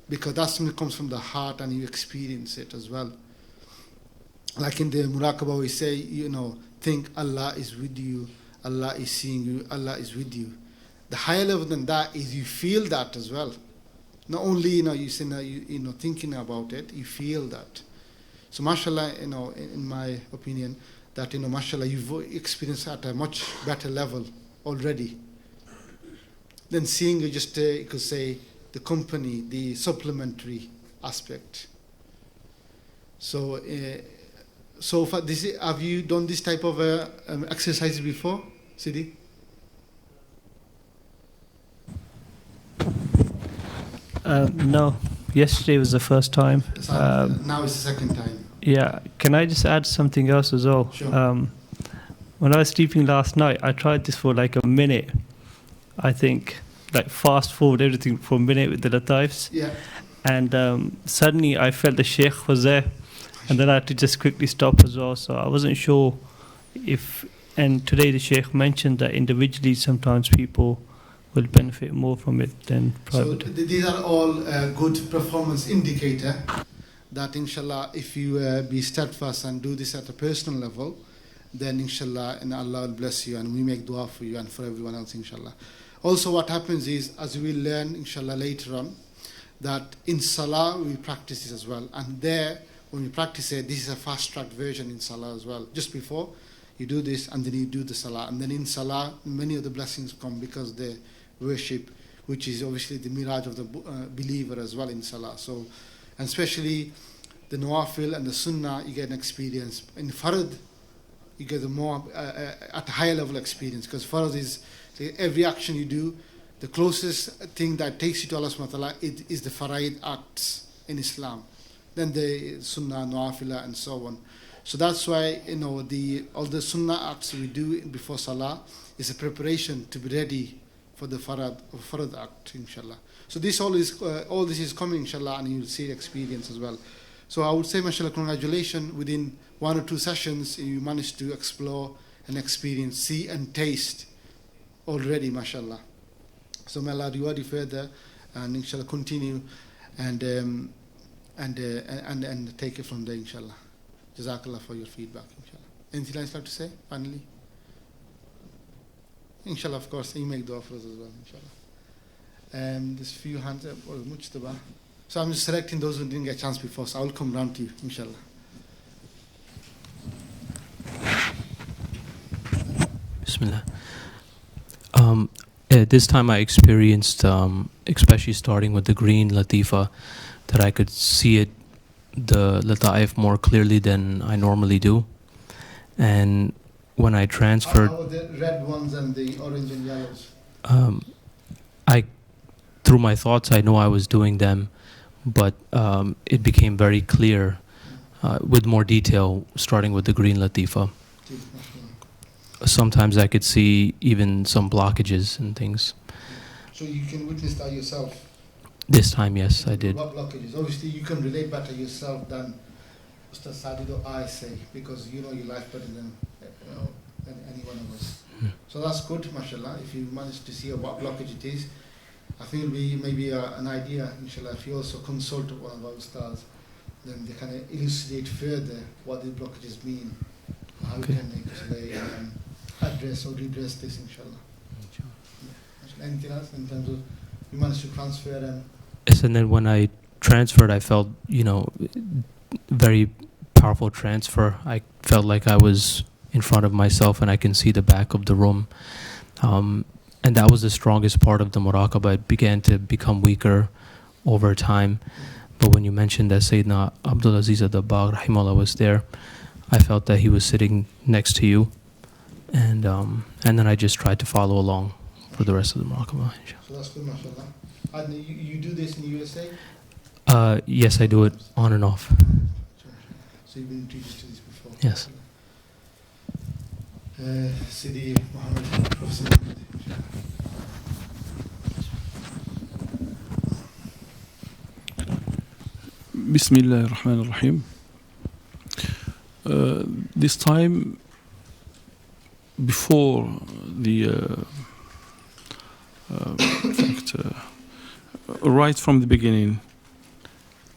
because that's something that comes from the heart and you experience it as well. Like in the Muraqabah we say, think Allah is with you, Allah is seeing you, Allah is with you. The higher level than that is you feel that as well. Not only you say thinking about it, you feel that. So mashallah, in my opinion, that mashallah, you've experienced at a much better level already than seeing you just you could say the company, the supplementary aspect. So so far, have you done this type of exercises before, Sidi? No, yesterday was the first time. Now it's the second time. Yeah, can I just add something else as well? Sure. When I was sleeping last night, I tried this for like a minute. I think, like fast forward everything for a minute with the Lataifs. Yeah. And suddenly I felt the Sheikh was there. and then I had to just quickly stop as well. So I wasn't sure if, and today the Sheikh mentioned that individually sometimes people will benefit more from it than private. So these are all good performance indicator that inshallah if you be steadfast and do this at a personal level, then inshallah and Allah will bless you, and we make dua for you and for everyone else inshallah. Also what happens is, as we will learn inshallah later on, that in salah we practice this as well, and there when we practice it, this is a fast track version in salah as well. Just before you do this and then you do the salah, and then in salah many of the blessings come because the worship, which is obviously the miraj of the believer as well in salah. So, and especially the nawafil and the sunnah, you get an experience. In farad, you get a more at a higher level experience, because farad is every action you do, the closest thing that takes you to Allah subhanahu wa ta'ala is the faraid acts in Islam. Then the sunnah, nawafila and so on. So that's why all the sunnah acts we do before salah is a preparation to be ready for the farad act, inshallah. So this all this is coming, inshallah, and you'll see the experience as well. So I would say, mashallah, congratulations. Within 1 or 2 sessions, you managed to explore and experience, see and taste already, mashallah. So may Allah reward you further, and inshallah continue and take it from there, inshallah. Jazakallah for your feedback, inshallah. Anything else you have to say, finally? Inshallah, of course, you make dua for us as well, inshallah. There's few hands up, or mujtaba. So I'm just selecting those who didn't get a chance before, so I will come round to you, inshallah. Bismillah. This time I experienced, especially starting with the green latifa, that I could see it, the lataif, more clearly than I normally do. And when I transferred... How the red ones and the orange and yellows? Through my thoughts, I know I was doing them, but it became very clear with more detail, starting with the green latifa. Sometimes I could see even some blockages and things. So you can witness that yourself? This time, yes, I did. What blockages? Obviously, you can relate better yourself than Ustaz Sadid or I say, because you know your life better than any one of us. So that's good, mashallah. If you manage to see what blockage it is, I think it'll be maybe an idea, inshallah, if you also consult one of our ustads, then they can elucidate further what the blockages mean, how we can actually address or redress this, inshallah. Anything else in terms of you managed to transfer and... Yes, and then when I transferred, I felt, very powerful transfer. I felt like I was in front of myself and I can see the back of the room. And that was the strongest part of the muraqabah. It began to become weaker over time. But when you mentioned that Sayyidina Abdul Aziz ad-Dabbagh rahimahullah was there, I felt that he was sitting next to you. And then I just tried to follow along for the rest of the muraqabah. So that's good, mashallah. And you do this in the USA? Yes, I do it on and off. So you've been introduced to this before? Yes. Sidi Muhammad, Professor. Bismillah ar-Rahman ar-Rahim. This time, before the, in fact, right from the beginning,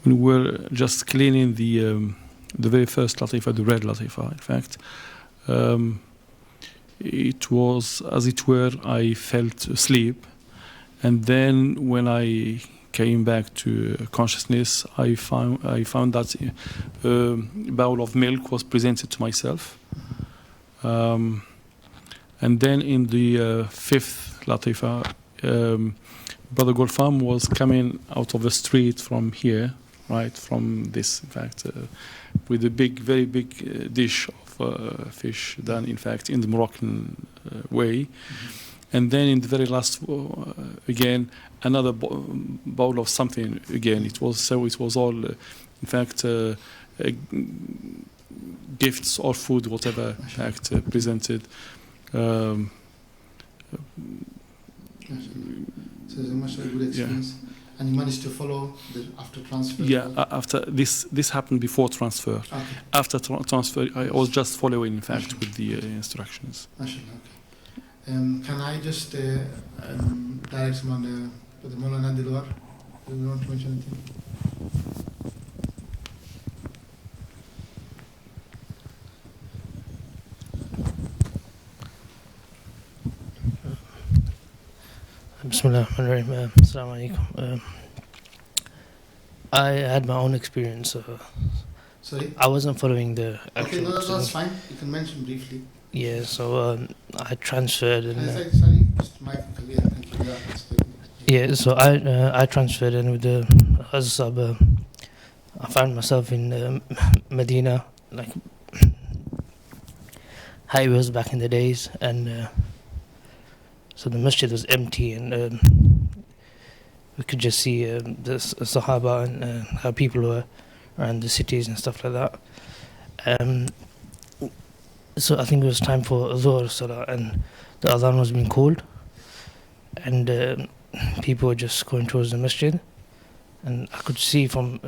when we were just cleaning the very first latifa, the red latifa, in fact, it was, as it were, I felt asleep. And then when I came back to consciousness, I found that a bowl of milk was presented to myself. And then in the fifth latifa, Brother Golfam was coming out of the street from here, right, from this, in fact, with a very big dish of fish done, in fact, in the Moroccan way. And then in the very last, again, another bowl of something again. It was all, in fact, gifts or food, whatever, in fact, presented. So it's a much good experience. Yeah. And you managed to follow after transfer? Yeah, after this happened before transfer. Okay. After transfer, I was just following, in fact, with the instructions. MashaAllah, okay. Can I just direct someone with the Maulana Dilwar? Do you want to mention anything? Bismillahirrahmanirrahim. Assalamu alaikum. I had my own experience. Sorry? I wasn't following the actual. Okay, no, that's fine. You can mention briefly. Yeah, so I transferred and. Sorry, just mic clear. Thank you. Yeah, so I transferred and with the Hazab, I found myself in Medina, like how it was back in the days, and so the masjid was empty, and we could just see the Sahaba and how people were around the cities and stuff like that. So I think it was time for Zuhr Salah, and the Adhan was being called, and people were just going towards the masjid, and I could see from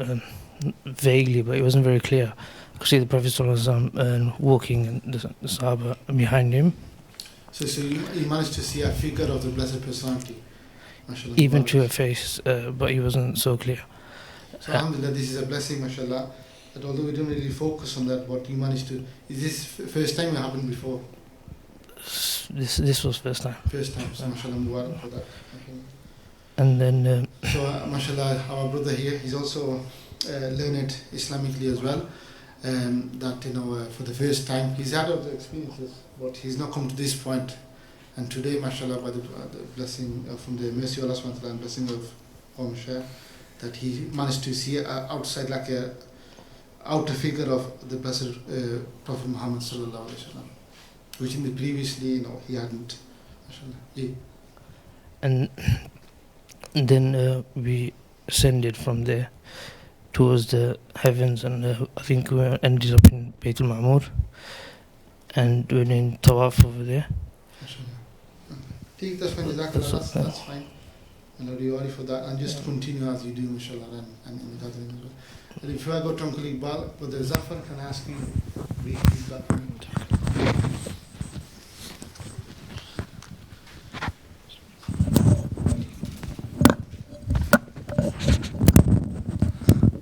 vaguely, but it wasn't very clear. I could see the Prophet ﷺ walking and the Sahaba behind him. So you managed to see a figure of the Blessed Personality, mashallah. Even to a face, but he wasn't so clear. So alhamdulillah, this is a blessing, mashallah, that although we don't really focus on that, what you managed to, is this first time it happened before? This was first time. First time, so mashallah, mubarak for that. And then So mashallah, our brother here, he's also learned Islamically as well. That for the first time, he's had other experiences, but he's not come to this point. And today, mashallah, by the blessing from the mercy of Allah subhanahu wa ta'ala and blessing of Shah, that he managed to see outside, like a outer figure of the blessed Prophet Muhammad sallallahu alaihi wasallam, which in the previously, he hadn't. Mashallah. Yeah. and then we ascended from there towards the heavens, and I think we ended up in Baytul Ma'mur, and we're in Tawaf over there. Take that's fine, Jazakallah, that's fine. And I'll be worried for that, and just continue as you do, inshallah, and in the gathering as well. And if I go to Uncle Iqbal, but the Zafar, can I ask you briefly that?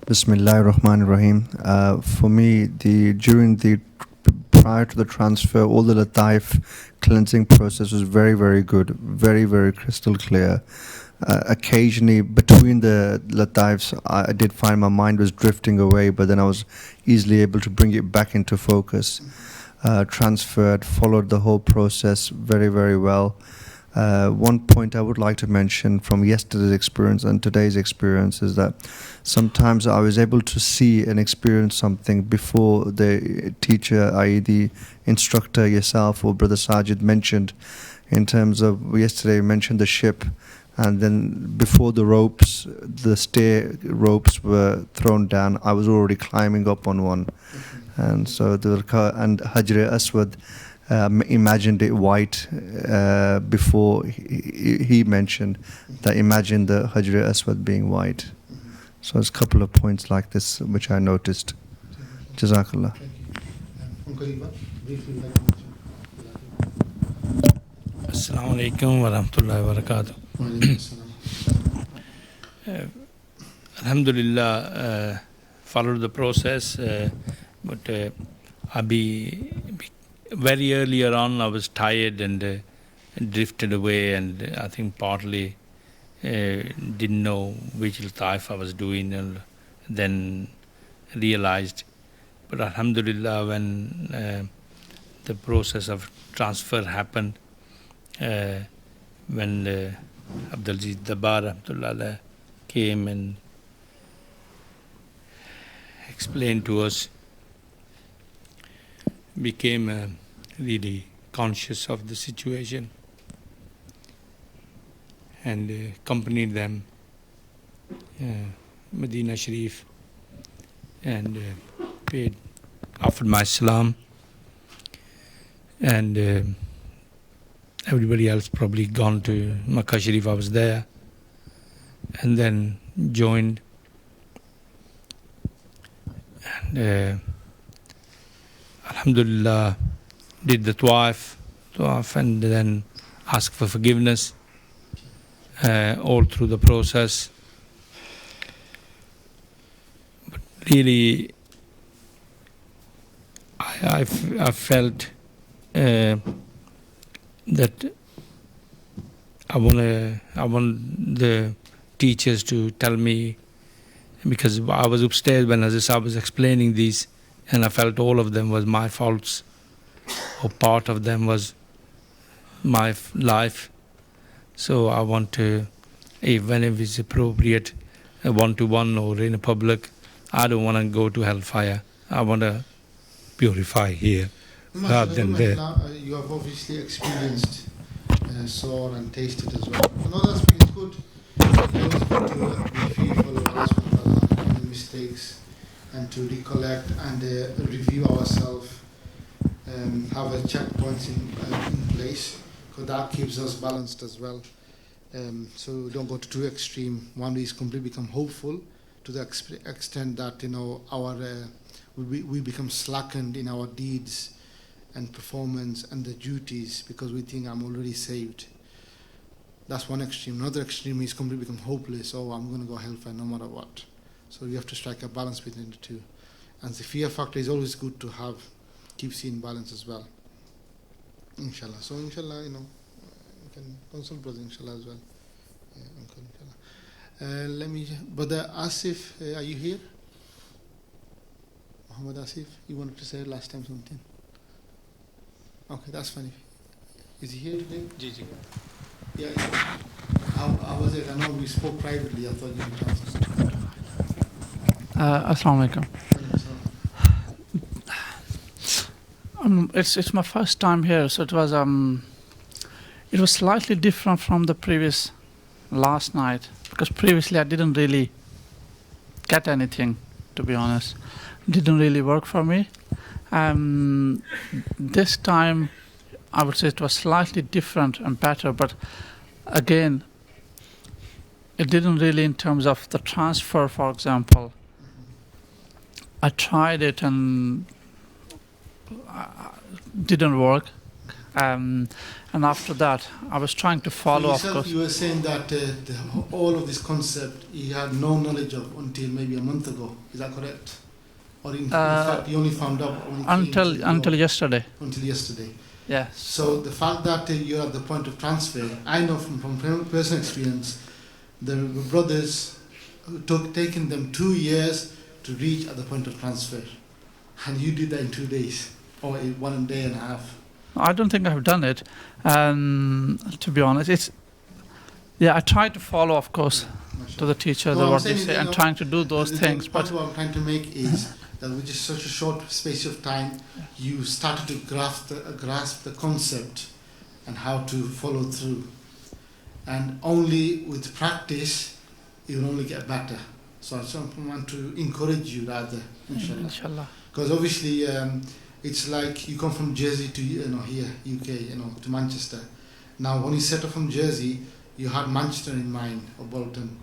Bismillahir Rahmanir Rahim. For me, prior to the transfer, all the lataif cleansing process was very, very good, very, very crystal clear. Occasionally, between the lataifs, I did find my mind was drifting away, but then I was easily able to bring it back into focus. Transferred, followed the whole process very, very well. One point I would like to mention from yesterday's experience and today's experience is that sometimes I was able to see and experience something before the teacher, i.e. the instructor, yourself or Brother Sajid mentioned, in terms of yesterday you mentioned the ship, and then before the ropes, the stair ropes were thrown down, I was already climbing up on one. And so Hajr Aswad imagined it white before he mentioned that imagine the Hajr Aswad being white. So there's a couple of points like this which I noticed. Jazakallah. Assalamu alaikum wa rahmatullahi wa barakatuh. Alhamdulillah, followed the process, but very earlier on I was tired and drifted away, and I think partly didn't know which lataif I was doing, and then realized. But alhamdulillah, when the process of transfer happened, when Abdulaziz Dabar came and explained to us, became really conscious of the situation, and accompanied them Medina Sharif, and offered my salam, and everybody else probably gone to Makkah Sharif. I was there, and then joined. And Alhamdulillah, did the tawaf, and then asked for forgiveness all through the process. But really, I felt that I want the teachers to tell me, because I was upstairs when I was explaining these, and I felt all of them was my faults, or part of them was my life. So I want to, even if it's appropriate, one-to-one or in a public, I don't want to go to hellfire. I want to purify here rather than there. You have obviously experienced saw and tasted as well. Another aspect is good. It's always good to be fearful of Allah subhanahu wa ta'ala and mistakes, and to recollect and review ourselves, have a checkpoints in place, because that keeps us balanced as well. So don't go to too extreme. One is completely become hopeful to the extent that we become slackened in our deeds and performance and the duties, because we think I'm already saved. That's one extreme. Another extreme is completely become hopeless. Oh, I'm going to go hellfire no matter what. So you have to strike a balance between the two. And the fear factor is always good to have, keeps you in balance as well. Inshallah. So inshallah, you can consult brother inshallah as well. Yeah, uncle, inshallah. Brother Asif, are you here? Muhammad Asif, you wanted to say last time something? Okay, that's fine. Is he here today? Gigi. Yeah. How was it? I know we spoke privately. I thought you would answer. Assalamu alaikum. It's my first time here, so it was slightly different from the previous last night, because previously I didn't really get anything, to be honest. It didn't really work for me. This time I would say it was slightly different and better, but again, it didn't really, in terms of the transfer, for example. I tried it and didn't work. And after that, I was trying to follow, so of course. You were saying that all of this concept you had no knowledge of until maybe a month ago. Is that correct? Or in fact, you only found out until yesterday. Until yesterday. Yeah. So the fact that you're at the point of transfer, I know from personal experience, the brothers taken them 2 years to reach at the point of transfer, and you did that in 2 days or 1 day and a half. I don't think I've done it, to be honest. I tried to follow, of course, to the teacher, what they say, and trying to do those things. But what I'm trying to make is that with just such a short space of time, you started to grasp the concept and how to follow through. And only with practice, you'll only get better. So I just want to encourage you rather, inshallah. Because obviously, it's like you come from Jersey to here, UK, to Manchester. Now, when you set off from Jersey, you had Manchester in mind, or Bolton.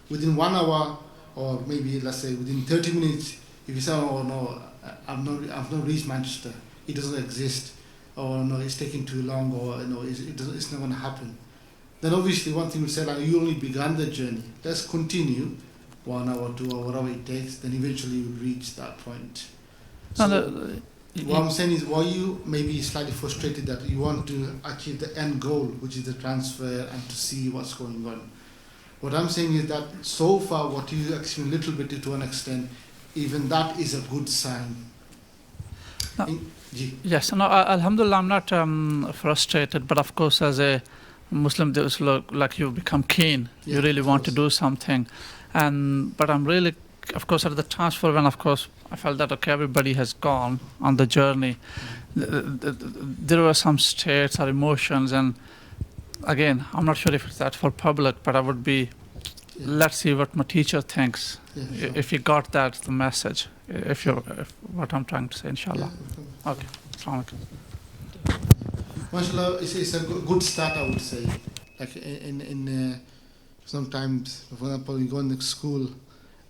Within 1 hour, or maybe let's say within 30 minutes, if you say, "Oh no, I've not reached Manchester. It doesn't exist," or "No, it's taking too long," or it's not going to happen. Then obviously one thing you say, like, you only began the journey. Let's continue 1 hour, 2 hours, whatever it takes. Then eventually you reach that point. So what I'm saying is, why you maybe slightly frustrated that you want to achieve the end goal, which is the transfer, and to see what's going on. What I'm saying is that so far, what you experienced a little bit to an extent, even that is a good sign. Yes, no, alhamdulillah, I'm not frustrated, but of course, as a Muslim, there's like you become keen. Yeah, you really want to do something, but I'm really, of course, at the transfer when, of course, I felt that okay, everybody has gone on the journey. There were some states or emotions, and again, I'm not sure if it's that for public, but I would be. Yeah. Let's see what my teacher thinks. Yeah, sure. If you got that, the message. If what I'm trying to say, inshallah. Yeah, okay. Assalamu alaikum. MashaAllah, it's a good start, I would say. Like in Sometimes, for example, you go in the school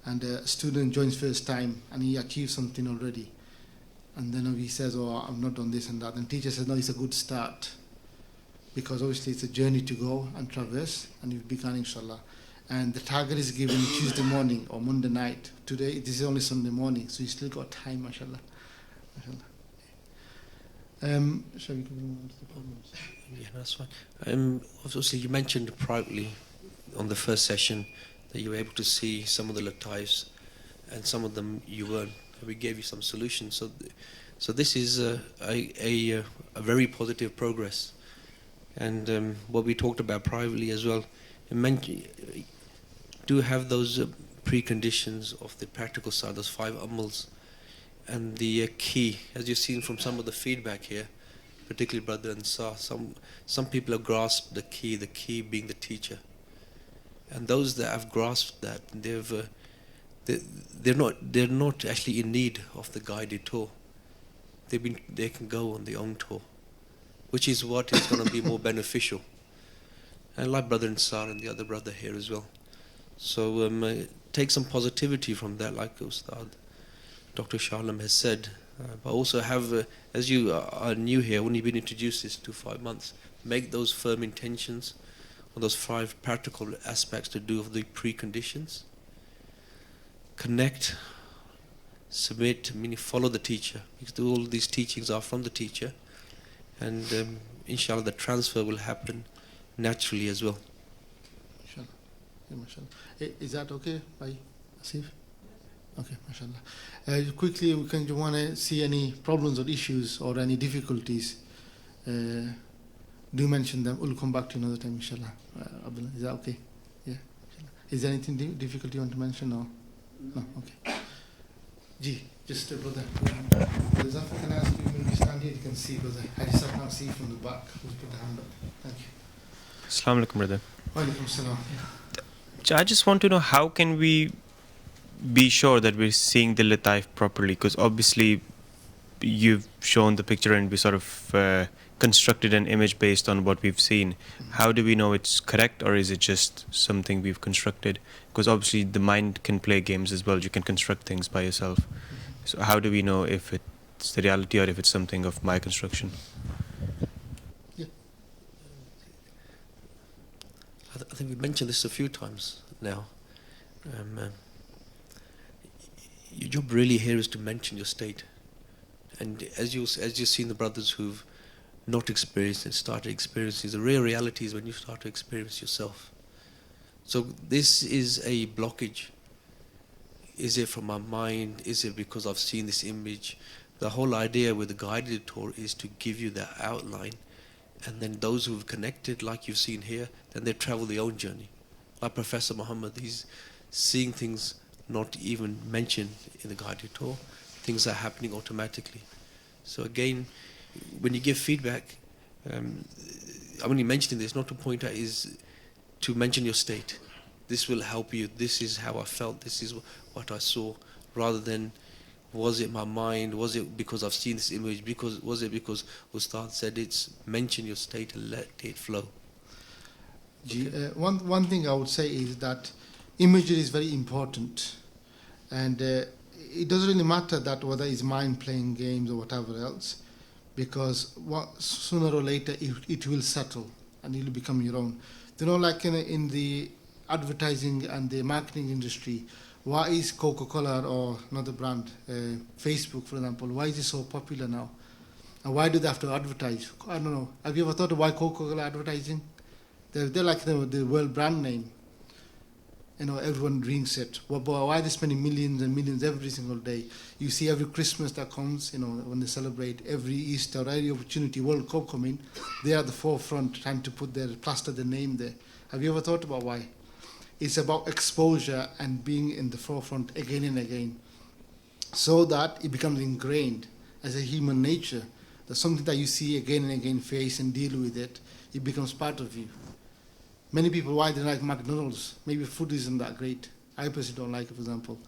and a student joins first time and he achieves something already. And then he says, oh, I've not done this and that. And teacher says, no, it's a good start. Because obviously it's a journey to go and traverse, and you've begun, inshallah. And the target is given Tuesday morning or Monday night. Today, this is only Sunday morning, so you still got time, mashallah. Shall we continue on to the problems? Yeah, that's fine. Obviously, you mentioned privately on the first session that you were able to see some of the lataifs, and some of them you weren't. We gave you some solutions. So this is a very positive progress. And what we talked about privately as well, do have those preconditions of the practical side, those 5 amals, and the key, as you've seen from some of the feedback here, particularly Brother Ansar, some people have grasped the key being the teacher. And those that have grasped that, they're not actually in need of the guided tour. They can go on their own tour, which is what is going to be more beneficial. And like Brother Ansar and the other brother here as well. So take some positivity from that, like Ustad Dr. Sharlam has said. But also have, as you are new here, only been introduced this 5 months, make those firm intentions on those 5 practical aspects to do with the preconditions. Connect, submit, meaning follow the teacher, because all these teachings are from the teacher, and inshallah the transfer will happen naturally as well. Inshallah. Yeah, mashallah. Is that okay, Bhai Asif? Okay, mashallah. Quickly, do you want to see any problems or issues or any difficulties? Do mention them. We'll come back to you another time, inshallah. Abdullah, is that okay? Yeah. Inshallah. Is there anything difficult you want to mention or? No, okay. Ji, just brother. Zafar, can I ask you when you stand here, you can see, brother. I just can't see from the back. Who's put the hand up? Thank you. Assalamu alaikum, brother. Wa alaikum salam. I just want to know, how can we be sure that we're seeing the lataif properly? Because obviously you've shown the picture and we sort of constructed an image based on what we've seen. How do we know it's correct, or is it just something we've constructed? Because obviously the mind can play games as well. You can construct things by yourself. So how do we know if it's the reality or if it's something of my construction? Yeah. I think we've mentioned this a few times now. Your job really here is to mention your state. And as you've seen the brothers who've not experienced and started experiencing, the real reality is when you start to experience yourself. So this is a blockage. Is it from my mind? Is it because I've seen this image? The whole idea with the guided tour is to give you that outline, and then those who've connected, like you've seen here, then they travel their own journey. Like Professor Muhammad, he's seeing things not even mentioned in the guided tour. Things are happening automatically. So again, when you give feedback, I'm only mentioning this not to point out, is to mention your state. This will help you. This is how I felt. This is what I saw. Rather than, was it my mind? Was it because I've seen this image? Was it because Ustad said it's mention your state and let it flow? Okay. One thing I would say is that imagery is very important, and it doesn't really matter that whether it's mind playing games or whatever else, because sooner or later it will settle and it will become your own. You know, like in the advertising and the marketing industry, why is Coca-Cola or another brand, Facebook for example, why is it so popular now? And why do they have to advertise? I don't know. Have you ever thought of why Coca-Cola advertising? They're like the world brand name. You know, everyone drinks it. Well, but why are they spending millions and millions every single day? You see every Christmas that comes, you know, when they celebrate, every Easter, every opportunity, World Cup coming, they are at the forefront trying to plaster their name there. Have you ever thought about why? It's about exposure and being in the forefront again and again, so that it becomes ingrained as a human nature. That's something that you see again and again, face and deal with it. It becomes part of you. Many people, why they like McDonald's? Maybe food isn't that great. I personally don't like it, for example.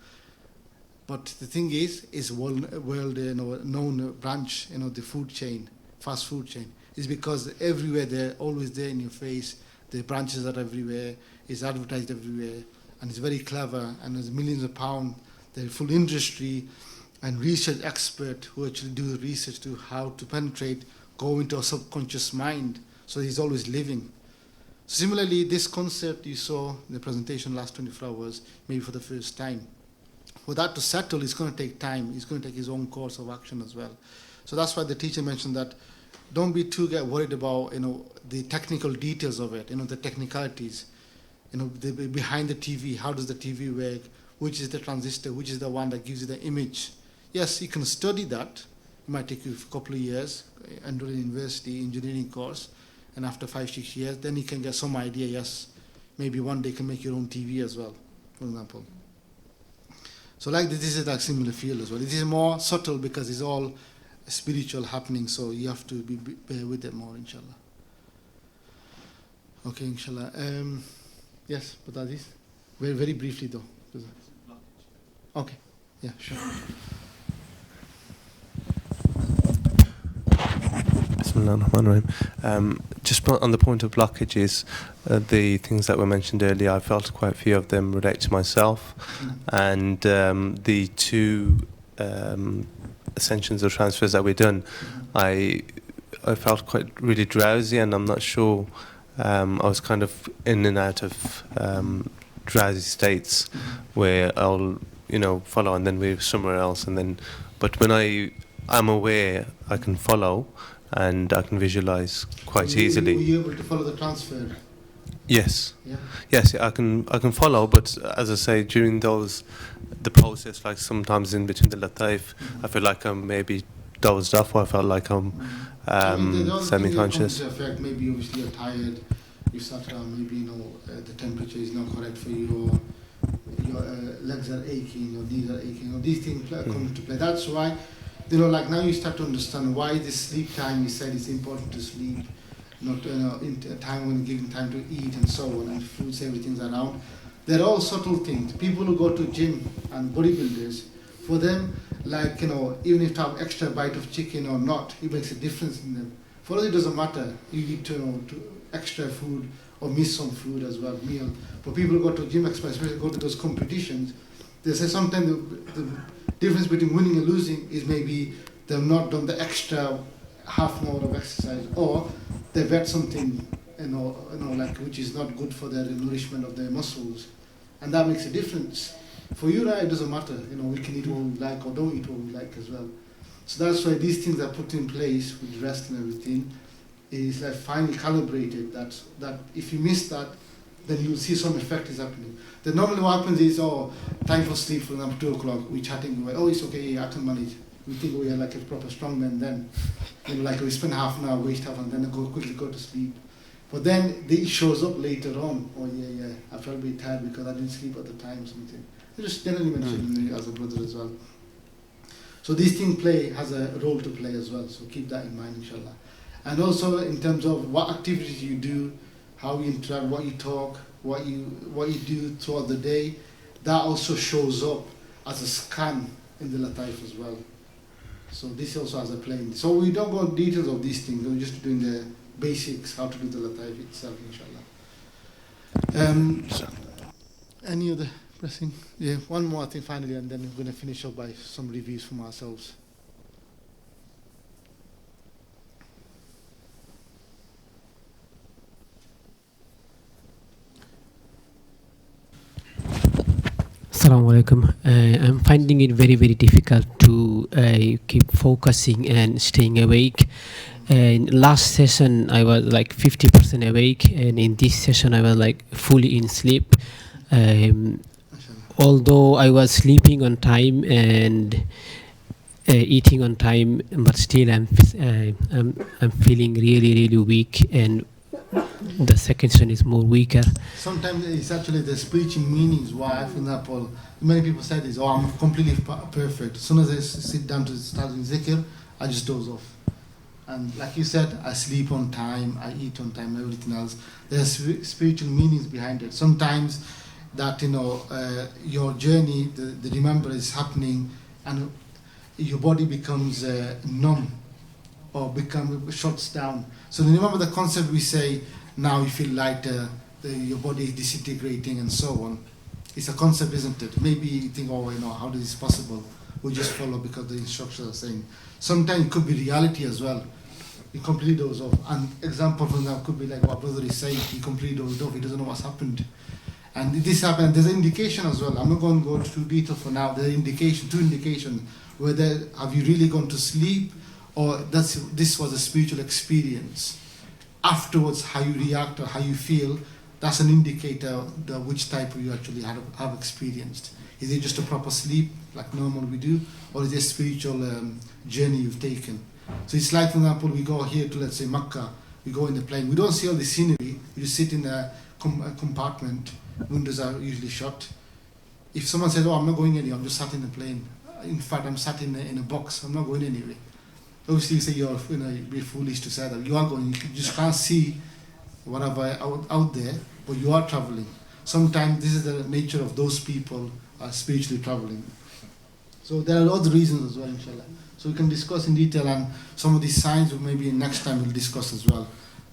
But the thing is known branch, you know, the food chain, fast food chain, is because everywhere they're always there in your face. The branches are everywhere. It's advertised everywhere, and it's very clever, and there's millions of pounds. There's full industry and research expert who actually do research to how to penetrate, go into a subconscious mind, so he's always living. Similarly, this concept you saw in the presentation last 24 hours, maybe for the first time. For that to settle, it's going to take time. It's going to take his own course of action as well. So that's why the teacher mentioned that don't be too worried about the technical details of it, the technicalities, behind the TV. How does the TV work? Which is the transistor? Which is the one that gives you the image? Yes, you can study that. It might take you a couple of years, enroll in university engineering course, and after 5-6 years, then you can get some idea. Yes, maybe one day you can make your own TV as well, for example. So like this is like similar field as well. It is more subtle because it's all spiritual happening, so you have to bear with it more, inshallah. Okay, inshallah. Yes, but that is very, very briefly though. Okay, yeah, sure. Just on the point of blockages, the things that were mentioned earlier, I felt quite a few of them relate to myself, and the two ascensions or transfers that we've done, I felt quite really drowsy, and I'm not sure. I was kind of in and out of drowsy states where I'll follow and then we're somewhere else, and then but when I'm aware, I can follow and I can visualize quite easily. Were you able to follow the transfer? Yes. Yeah. Yes, I can follow, but as I say, during the process, like sometimes in between the lataif, I feel like I'm maybe dozed off, or I felt like I'm semi-conscious. Effect, maybe obviously you're tired, you start maybe the temperature is not correct for you, or your legs are aching, your knees are aching, or these things come into play. That's why, like now you start to understand why this sleep time, you said it's important to sleep, not in a time when giving time to eat and so on, and fruits, everything's around. They're all subtle things. People who go to gym and bodybuilders, for them, like, even if you have extra bite of chicken or not, it makes a difference in them. For us, it doesn't matter. You eat to extra food or miss some food as well, meal. For people who go to gym, especially go to those competitions, they say sometimes the difference between winning and losing is maybe they've not done the extra half an hour of exercise, or they've had something, like which is not good for their nourishment of their muscles, and that makes a difference. For you, it doesn't matter. We can eat what we like or don't eat what we like as well. So that's why these things are put in place with rest and everything. Is like finely calibrated. That if you miss that, then you'll see some effect is happening. Then normally what happens is, time for sleep, for example, 2 o'clock, we're chatting away. It's okay, I can manage. We think we are like a proper strongman then. Like we spend half an hour, waste half, and then quickly go to sleep. But then it shows up later on. I felt a bit tired because I didn't sleep at the time or something. I just generally mentioned as a brother as well. So these things has a role to play as well. So keep that in mind, inshallah. And also in terms of what activities you do, how you interact, what you talk, what you do throughout the day, that also shows up as a scan in the lataif as well. So this also has a play. So we don't go into details of these things. We're just doing the basics, how to do the lataif itself, inshallah. Any other pressing? Yeah, one more thing finally, and then we're going to finish up by some reviews from ourselves. Assalamu alaikum. I'm finding it very, very difficult to keep focusing and staying awake. In last session, I was like 50% awake, and in this session, I was like fully in sleep. Although I was sleeping on time and eating on time, but still I'm feeling really, really weak, and the second session is more weaker. Sometimes it's actually the spiritual meanings why, for example, many people say this, I'm completely perfect. As soon as I sit down to start in zikr, I just doze off. And like you said, I sleep on time, I eat on time, everything else. There's spiritual meanings behind it. Sometimes that, your journey, the remembrance is happening, and your body becomes numb or shuts down. So remember the concept we say, now you feel lighter, your body is disintegrating and so on. It's a concept, isn't it? Maybe you think, oh, how is this possible? We just follow because the instructions are saying. Sometimes it could be reality as well. You completely doze off. An example from that could be like what brother is saying. He completely dozed off. He doesn't know what's happened. And this happened. There's an indication as well. I'm not going to go into detail for now. There's two indications. Whether have you really gone to sleep, or this was a spiritual experience. Afterwards, how you react or how you feel, that's an indicator which type you actually have experienced. Is it just a proper sleep, like normal we do, or is it a spiritual journey you've taken? So it's like, for example, we go here to, let's say, Makkah, we go in the plane, we don't see all the scenery, we just sit in a compartment, windows are usually shut. If someone says, oh, I'm not going anywhere, I'm just sat in the plane. In fact, I'm sat in a box, I'm not going anywhere. Obviously, you say you'd be foolish to say that. You are going, you just can't see whatever out there, but you are traveling. Sometimes this is the nature of those people are spiritually traveling. So there are other reasons as well, inshallah. So we can discuss in detail, and some of these signs maybe next time we'll discuss as well.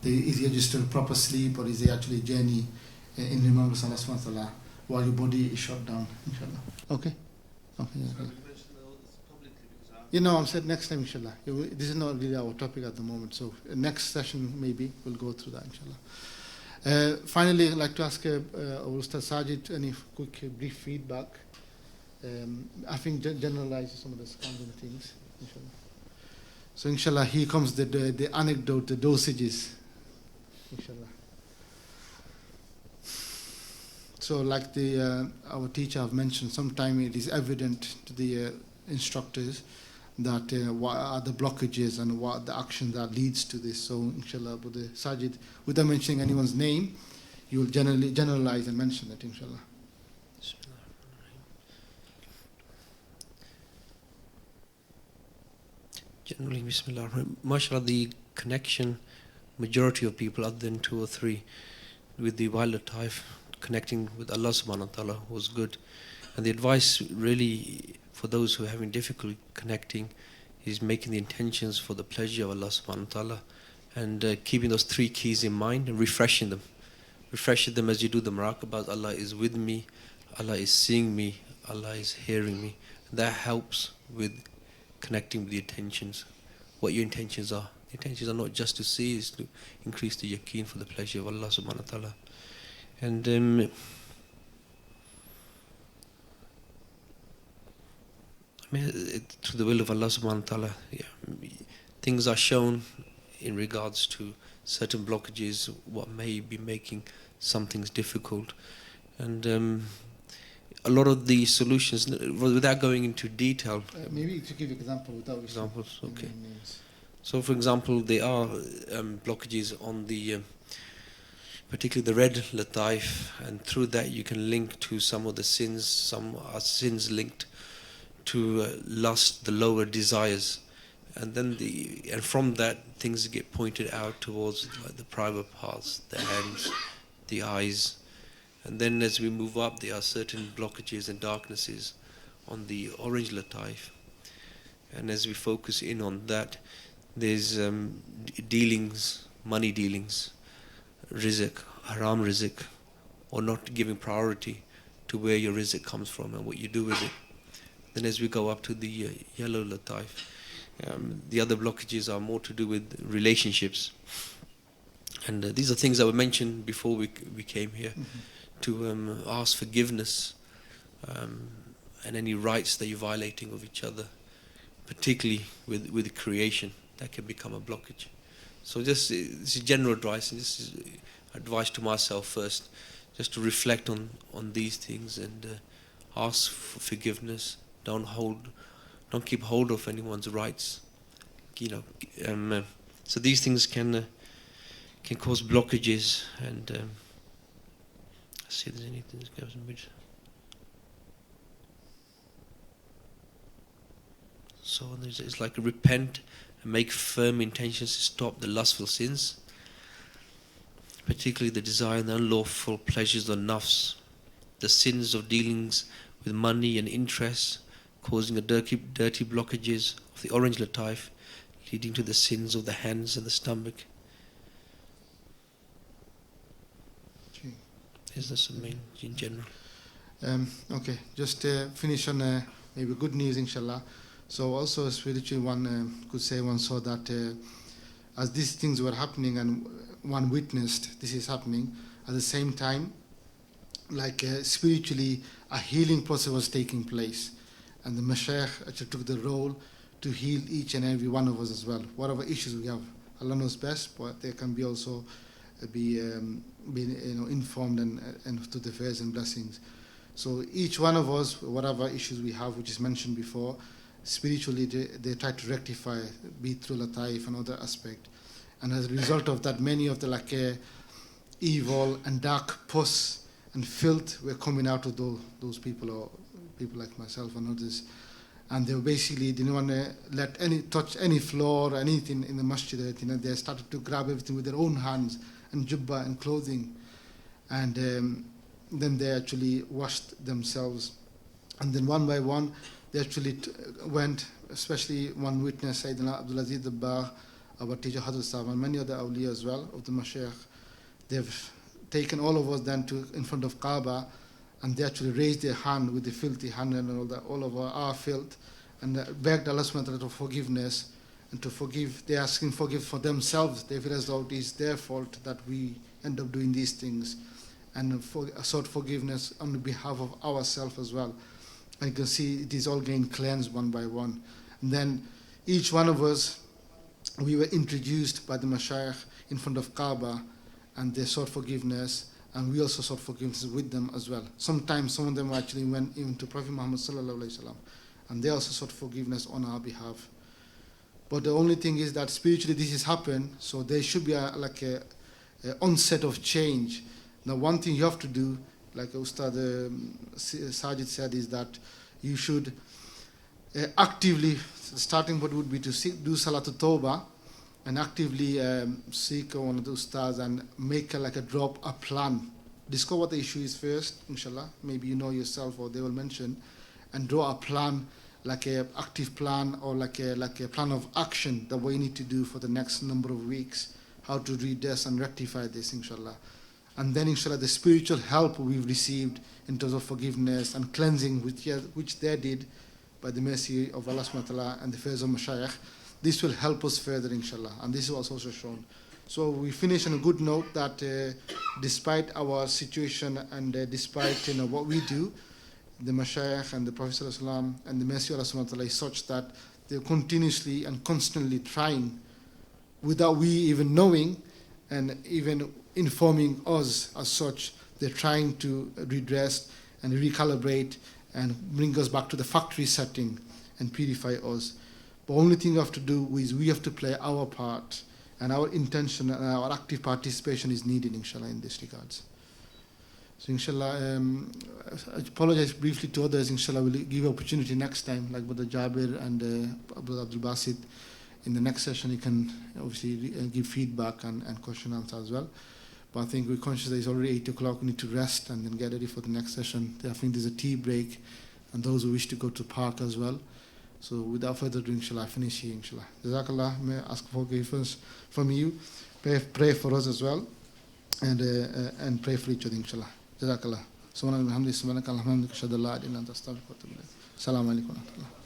Is it just a proper sleep, or is it actually a journey in remembrance of Allah subhanahu wa ta'ala while your body is shut down, inshallah. Okay? Okay. I said next time, inshallah. This is not really our topic at the moment, so next session maybe we'll go through that, inshallah. Finally, I'd like to ask Ustaz Sajid any quick brief feedback. I think generalize some of the kinds of things, inshallah. So inshallah, here comes the anecdote, the dosages, inshallah. So like our teacher have mentioned, sometimes it is evident to the instructors that what are the blockages and what the action that leads to this. So inshallah, but the Sajid, without mentioning anyone's name, you will generalize and mention it, inshallah. Generally, bismillah. MashaAllah, the connection, majority of people other than 2 or 3, with the Wild Taif, connecting with Allah subhanahu wa ta'ala was good. And the advice really for those who are having difficulty connecting is making the intentions for the pleasure of Allah subhanahu wa ta'ala, and keeping those 3 keys in mind and refreshing them. Refreshing them as you do the muraqabah. Allah is with me, Allah is seeing me, Allah is hearing me. That helps with connecting with the intentions, what your intentions are. The intentions are not just to see, is to increase the yaqeen for the pleasure of Allah subhanahu wa ta'ala. And through the will of Allah subhanahu wa ta'ala, things are shown in regards to certain blockages, what may be making some things difficult. And a lot of the solutions, without going into detail. Maybe to give example without examples, okay. So, for example, there are blockages on the, particularly the red lataif, and through that you can link to some of the sins. Some are sins linked to lust, the lower desires, and then and from that things get pointed out towards like the private parts, the hands, the eyes. And then as we move up, there are certain blockages and darknesses on the orange lataif. And as we focus in on that, there's dealings, money dealings, rizq, haram rizq, or not giving priority to where your rizq comes from and what you do with it. Then as we go up to the yellow lataif, the other blockages are more to do with relationships. And these are things that were mentioned before we came here. Mm-hmm. To ask forgiveness and any rights that you're violating of each other, particularly with creation, that can become a blockage. So this is general advice, and this is advice to myself first, just to reflect on these things and ask for forgiveness. Don't keep hold of anyone's rights. So these things can cause blockages and. See if there's anything that goes in which. So it's like repent and make firm intentions to stop the lustful sins, particularly the desire and the unlawful pleasures of nafs, the sins of dealings with money and interest, causing a dirty blockages of the orange lataif, leading to the sins of the hands and the stomach. Is this the main in general? Okay, just finish on maybe good news, inshallah. So also spiritually, one could say one saw that as these things were happening and one witnessed this is happening, at the same time, like spiritually, a healing process was taking place. And the Mashaykh actually took the role to heal each and every one of us as well. Whatever issues we have, Allah knows best, but they can be also be informed and to the fairs and blessings. So each one of us, whatever issues we have, which is mentioned before, spiritually they try to rectify, be it through lataif and other aspect. And as a result of that, many of the evil and dark pus and filth were coming out of those people, or people like myself and others. And they basically didn't want to let touch any floor or anything in the masjid. They started to grab everything with their own hands and jubba and clothing. And then they actually washed themselves. And then one by one, they actually went, especially one witness, Sayyidina Abdul Aziz Dabbagh, our teacher Hazrat Sahib, and many other awliya as well of the Mashaykh. They've taken all of us then to in front of Kaaba, and they actually raised their hand with the filthy hand and all that, all of our filth, and begged Allah subhanahu wa ta'ala for forgiveness and to forgive. They're asking forgive for themselves. They feel as though it is their fault that we end up doing these things, and sought forgiveness on behalf of ourselves as well. And you can see it is all getting cleansed one by one. And then each one of us, we were introduced by the Mashayikh in front of Kaaba, and they sought forgiveness, and we also sought forgiveness with them as well. Sometimes some of them actually went even to Prophet Muhammad sallallahu alaihi wasallam, and they also sought forgiveness on our behalf. But the only thing is that spiritually this has happened, so there should be a onset of change. Now, one thing you have to do, like Ustad Sajid said, is that you should actively, the starting point would be to do Salatul Tawbah, and actively seek one of those stars and make a plan. Discover what the issue is first, inshallah. Maybe you know yourself, or they will mention, and draw a plan, like a active plan, or like a plan of action that what you need to do for the next number of weeks, how to redress and rectify this, inshallah. And then, inshallah, the spiritual help we've received in terms of forgiveness and cleansing, which they did by the mercy of Allah subhanahu wa ta'ala and the fairs of Mashayikh, this will help us further, inshallah. And this was also shown. So we finish on a good note that despite our situation and despite what we do, the Mashayikh and the Prophet sallallahu alaihi wasallam and the mercy of Allah subhanahu wa ta'ala is such that they're continuously and constantly trying, without we even knowing and even informing us as such, they're trying to redress and recalibrate and bring us back to the factory setting and purify us. The only thing we have to do is we have to play our part, and our intention and our active participation is needed, inshallah, in this regards. So inshallah, I apologize briefly to others. Inshallah, we'll give opportunity next time, like Brother Jabir and Brother Abdul Basit. In the next session, you can obviously give feedback and question answer as well. But I think we're conscious that it's already 8 o'clock. We need to rest and then get ready for the next session. I think there's a tea break, and those who wish to go to park as well. So without further ado, inshallah, I finish here, inshallah. Jazakallah, may I ask forgiveness from you. Pray for us as well, and pray for each other, inshallah. Jazakallah. Subhanallah, alhamdulillah, subhanallah, alhamdulillah, shadallah, adillah, astaghfirullah. Assalamu alaikum.